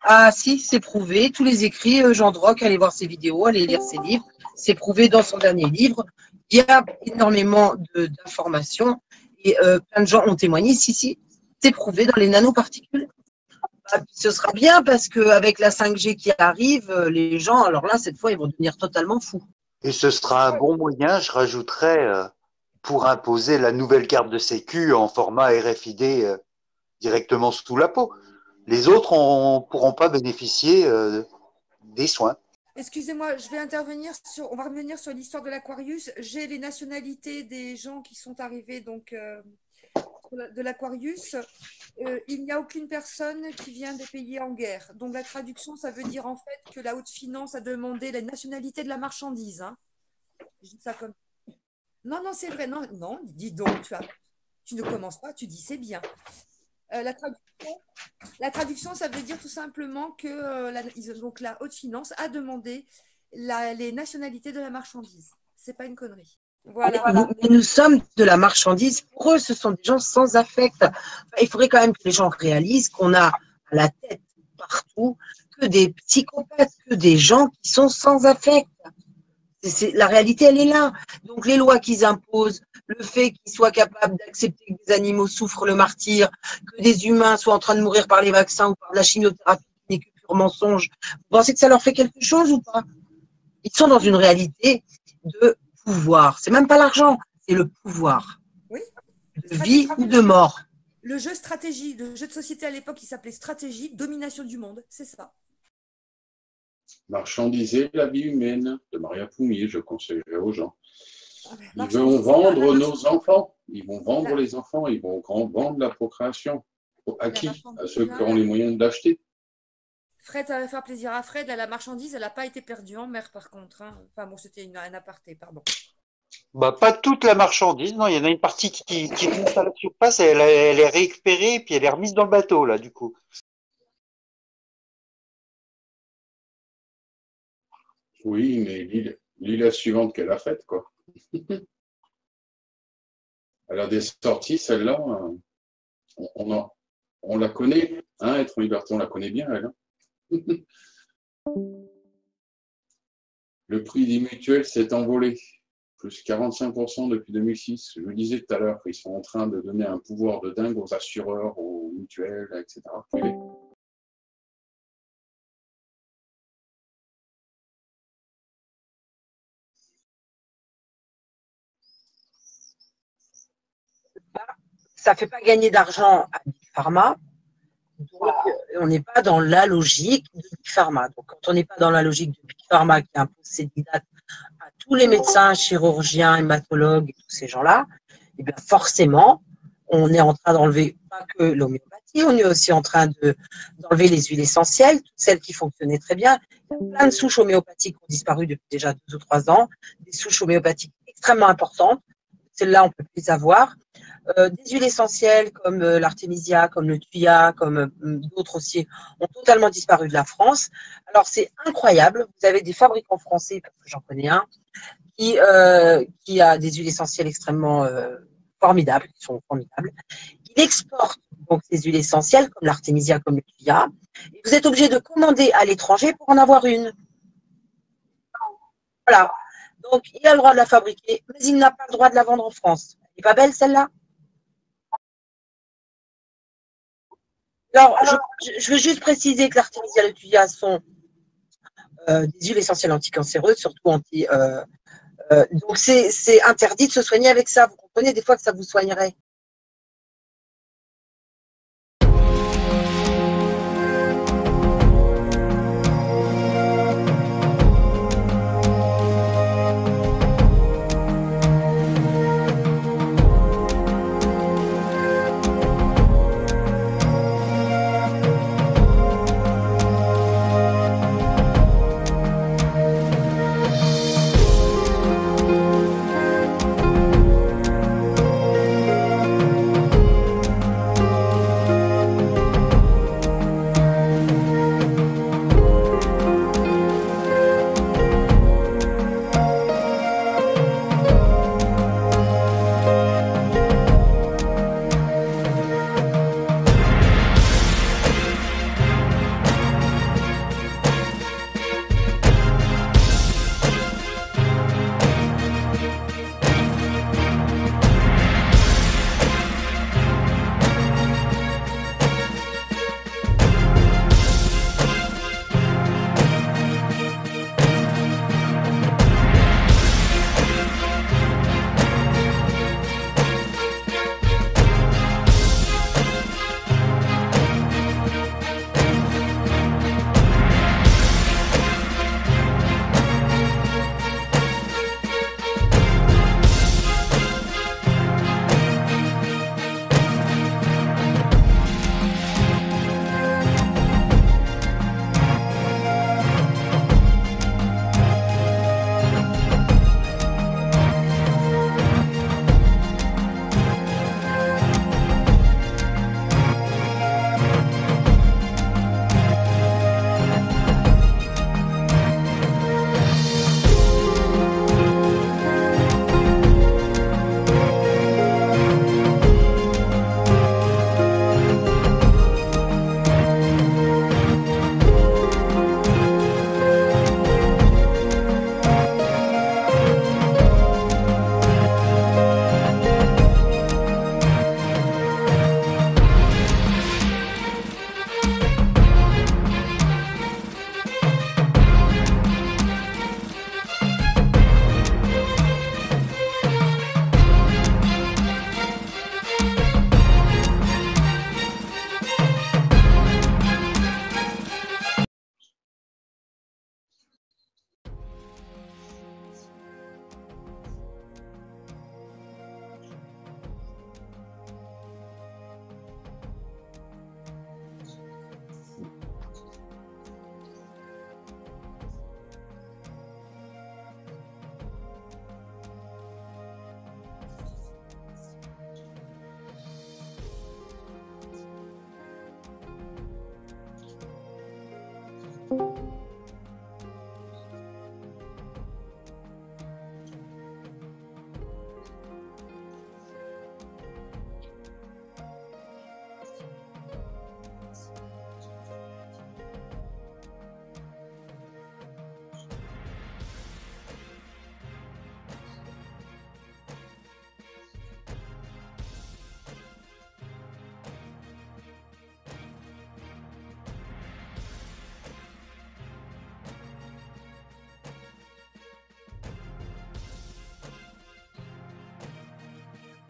Ah si, c'est prouvé. Tous les écrits, Jean Droc, allez voir ses vidéos, allez lire ses livres. C'est prouvé dans son dernier livre. Il y a énormément d'informations et plein de gens ont témoigné. Si, c'est prouvé dans les nanoparticules. Ce sera bien parce qu'avec la 5G qui arrive, les gens, alors là, cette fois, ils vont devenir totalement fous. Et ce sera un bon moyen, je rajouterais, pour imposer la nouvelle carte de sécu en format RFID directement sous la peau. Les autres ne pourront pas bénéficier des soins. Excusez-moi, on va revenir sur l'histoire de l'Aquarius. J'ai les nationalités des gens qui sont arrivés donc de l'Aquarius. Il n'y a aucune personne qui vient des pays en guerre. Donc la traduction, ça veut dire en fait que la haute finance a demandé la nationalité de la marchandise. Hein. Je dis ça comme... Non, c'est vrai. Non, dis donc, tu ne commences pas, tu dis c'est bien. La traduction, ça veut dire tout simplement que la haute finance a demandé les nationalités de la marchandise. C'est pas une connerie. Voilà. Mais nous sommes de la marchandise. Pour eux, ce sont des gens sans affect. Il faudrait quand même que les gens réalisent qu'on a à la tête partout que des psychopathes, que des gens qui sont sans affect. La réalité, elle est là. Donc, les lois qu'ils imposent, le fait qu'ils soient capables d'accepter que des animaux souffrent le martyre, que des humains soient en train de mourir par les vaccins ou par la chimiothérapie qui n'est que pur mensonge, vous pensez que ça leur fait quelque chose ou pas? Ils sont dans une réalité de pouvoir. C'est même pas l'argent, c'est le pouvoir. Oui. De vie ou de mort. Le jeu stratégie, le jeu de société à l'époque, il s'appelait stratégie, domination du monde, c'est ça. Marchandiser la vie humaine de Maria Poumier, je conseillerais aux gens. Ils vont vendre nos enfants, ils vont vendre les enfants, ils vont vendre la procréation. À qui? À ceux qui auront les moyens d'acheter. Fred, ça va faire plaisir à Fred. La marchandise, elle n'a pas été perdue en mer par contre. Hein. Enfin bon, c'était un aparté, pardon. Pas toute la marchandise, non, il y en a une partie qui monte à la surface, elle est récupérée et puis elle est remise dans le bateau, là, du coup. Oui, mais l'île suivante qu'elle a faite, quoi. Elle a des sorties, celle-là, on la connaît, hein, Être en liberté, on la connaît bien, elle. Hein. Le prix des mutuelles s'est envolé. plus 45% depuis 2006. Je vous disais tout à l'heure qu'ils sont en train de donner un pouvoir de dingue aux assureurs, aux mutuelles, etc. privés. Ça ne fait pas gagner d'argent à Big Pharma. Donc, on n'est pas dans la logique de Big Pharma. Donc, quand on n'est pas dans la logique de Big Pharma qui impose ses dictats à tous les médecins, chirurgiens, hématologues et tous ces gens-là, eh bien forcément, on est en train d'enlever pas que l'homéopathie, on est aussi en train d'enlever les huiles essentielles, toutes celles qui fonctionnaient très bien. Il y a plein de souches homéopathiques qui ont disparu depuis déjà 2 ou 3 ans, des souches homéopathiques extrêmement importantes. Celles-là, on ne peut plus les avoir. Des huiles essentielles comme l'artémisia, comme le thuya, comme d'autres aussi, ont totalement disparu de la France. Alors, c'est incroyable. Vous avez des fabricants français, parce que j'en connais un, qui a des huiles essentielles extrêmement formidables, qui sont formidables. Il exporte donc ces huiles essentielles, comme l'artémisia, comme le thuya. Et vous êtes obligé de commander à l'étranger pour en avoir une. Voilà. Donc, il a le droit de la fabriquer, mais il n'a pas le droit de la vendre en France. Elle n'est pas belle, celle-là? Alors, je veux juste préciser que l'artémisia et le thuya sont des huiles essentielles anticancéreuses, surtout donc, c'est interdit de se soigner avec ça. Vous comprenez des fois que ça vous soignerait.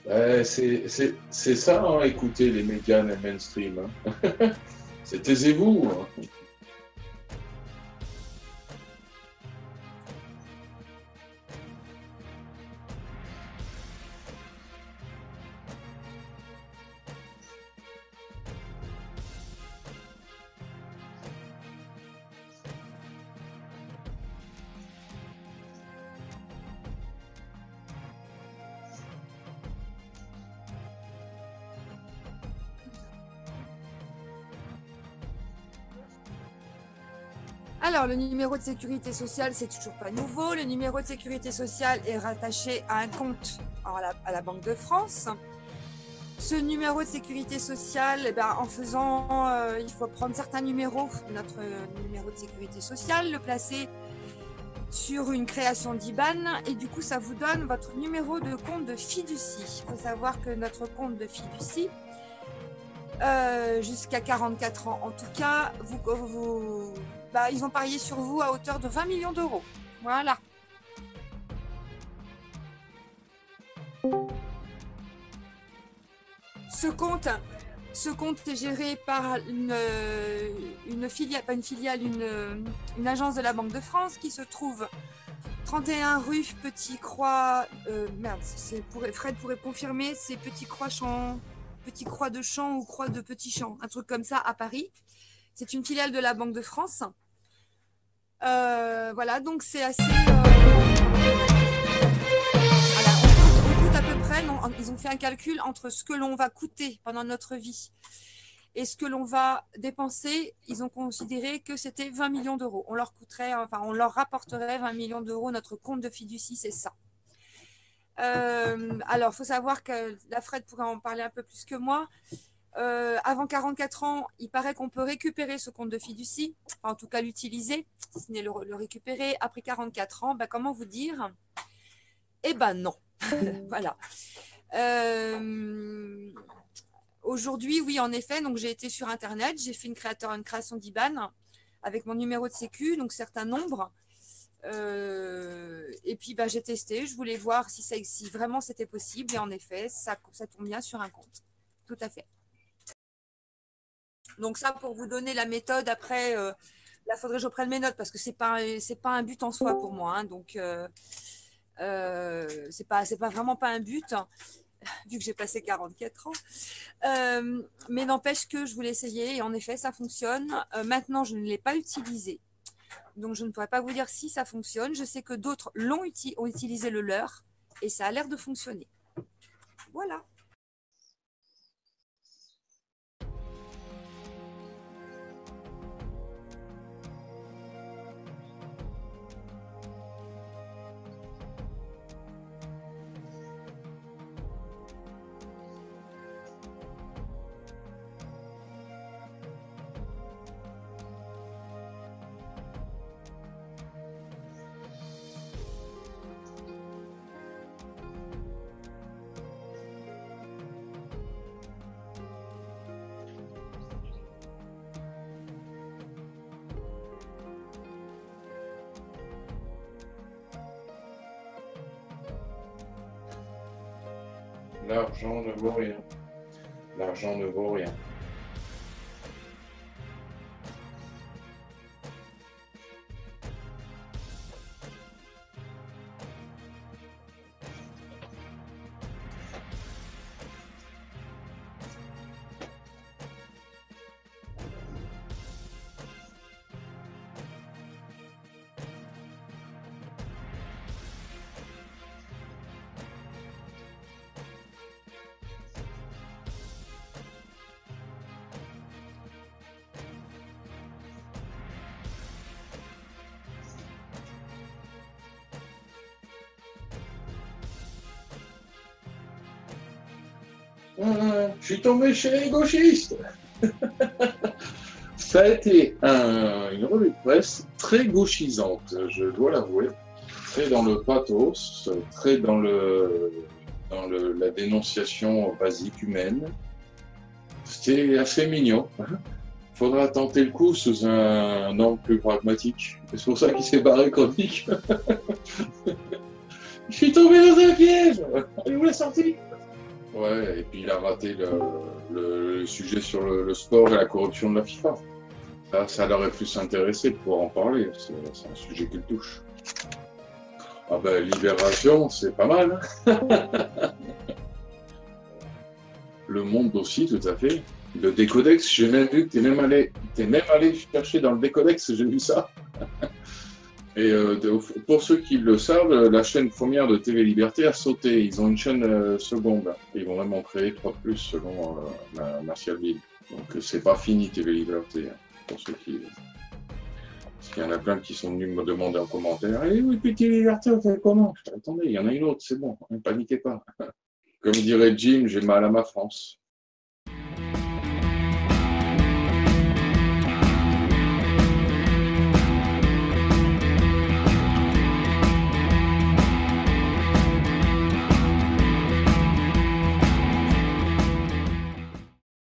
C'est ça, hein, écoutez les médias mainstream. Hein. C'est taisez-vous. Hein. Alors, le numéro de sécurité sociale, c'est toujours pas nouveau. Le numéro de sécurité sociale est rattaché à un compte à la Banque de France. Ce numéro de sécurité sociale, eh ben, en faisant, il faut prendre certains numéros, notre numéro de sécurité sociale, le placer sur une création d'IBAN et du coup, ça vous donne votre numéro de compte de fiducie. Il faut savoir que notre compte de fiducie, jusqu'à 44 ans en tout cas, ils ont parié sur vous à hauteur de 20 millions d'euros. Voilà. Ce compte est géré par une agence de la Banque de France qui se trouve 31 rue Petit Croix. Fred pourrait confirmer, c'est Petit Croix de Champ ou Croix de Petit Champ, un truc comme ça à Paris. C'est une filiale de la Banque de France. Voilà, donc c'est assez... on coûte à peu près, ils ont fait un calcul entre ce que l'on va coûter pendant notre vie et ce que l'on va dépenser. Ils ont considéré que c'était 20 millions d'euros. On leur rapporterait 20 millions d'euros. Notre compte de fiducie, c'est ça. Alors, il faut savoir que la Fred pourrait en parler un peu plus que moi. Avant 44 ans, il paraît qu'on peut récupérer ce compte de fiducie, en tout cas l'utiliser, si ce n'est le récupérer. Après 44 ans, comment vous dire? Eh ben non. Voilà. Aujourd'hui, oui, en effet, donc j'ai été sur Internet, j'ai fait une création d'IBAN avec mon numéro de sécu, donc certains nombres. Et puis j'ai testé, je voulais voir si vraiment c'était possible, et en effet, ça tombe bien sur un compte. Tout à fait. Donc ça, pour vous donner la méthode, après, là, il faudrait que je prenne mes notes parce que c'est pas un but en soi pour moi. Hein, donc, c'est pas vraiment pas un but, hein, vu que j'ai passé 44 ans. Mais n'empêche que je voulais essayer et en effet, ça fonctionne. Maintenant, je ne l'ai pas utilisé. Donc, je ne pourrais pas vous dire si ça fonctionne. Je sais que d'autres ont utilisé le leur et ça a l'air de fonctionner. Voilà. L'argent ne vaut rien. L'argent ne vaut rien. Je suis tombé chez les gauchistes. Ça a été une revue de presse très gauchisante, je dois l'avouer. Très dans le pathos, très dans la dénonciation basique humaine. C'était assez mignon. Faudra tenter le coup sous un angle plus pragmatique. C'est pour ça qu'il s'est barré chronique. Je suis tombé dans un piège. Elle vous l'a sorti. Ouais, et puis il a raté le sujet sur le sport et la corruption de la FIFA. Ça l'aurait plus intéressé de pouvoir en parler. C'est un sujet qui le touche. Ah ben, Libération, c'est pas mal. Hein. Le Monde aussi, tout à fait. Le Décodex, j'ai même vu que t'es même allé chercher dans le Décodex, j'ai vu ça. Et pour ceux qui le savent, la chaîne première de TV Liberté a sauté. Ils ont une chaîne seconde. Ils vont même en créer 3 de plus selon Martial Bill. Donc c'est pas fini TV Liberté. Hein, pour ceux qui... Parce qu'il y en a plein qui sont venus me demander en commentaire. Eh oui, puis TV Liberté, on fait comment? Je dis, attendez, il y en a une autre, c'est bon, ne paniquez pas. Comme dirait Jim, j'ai mal à ma France.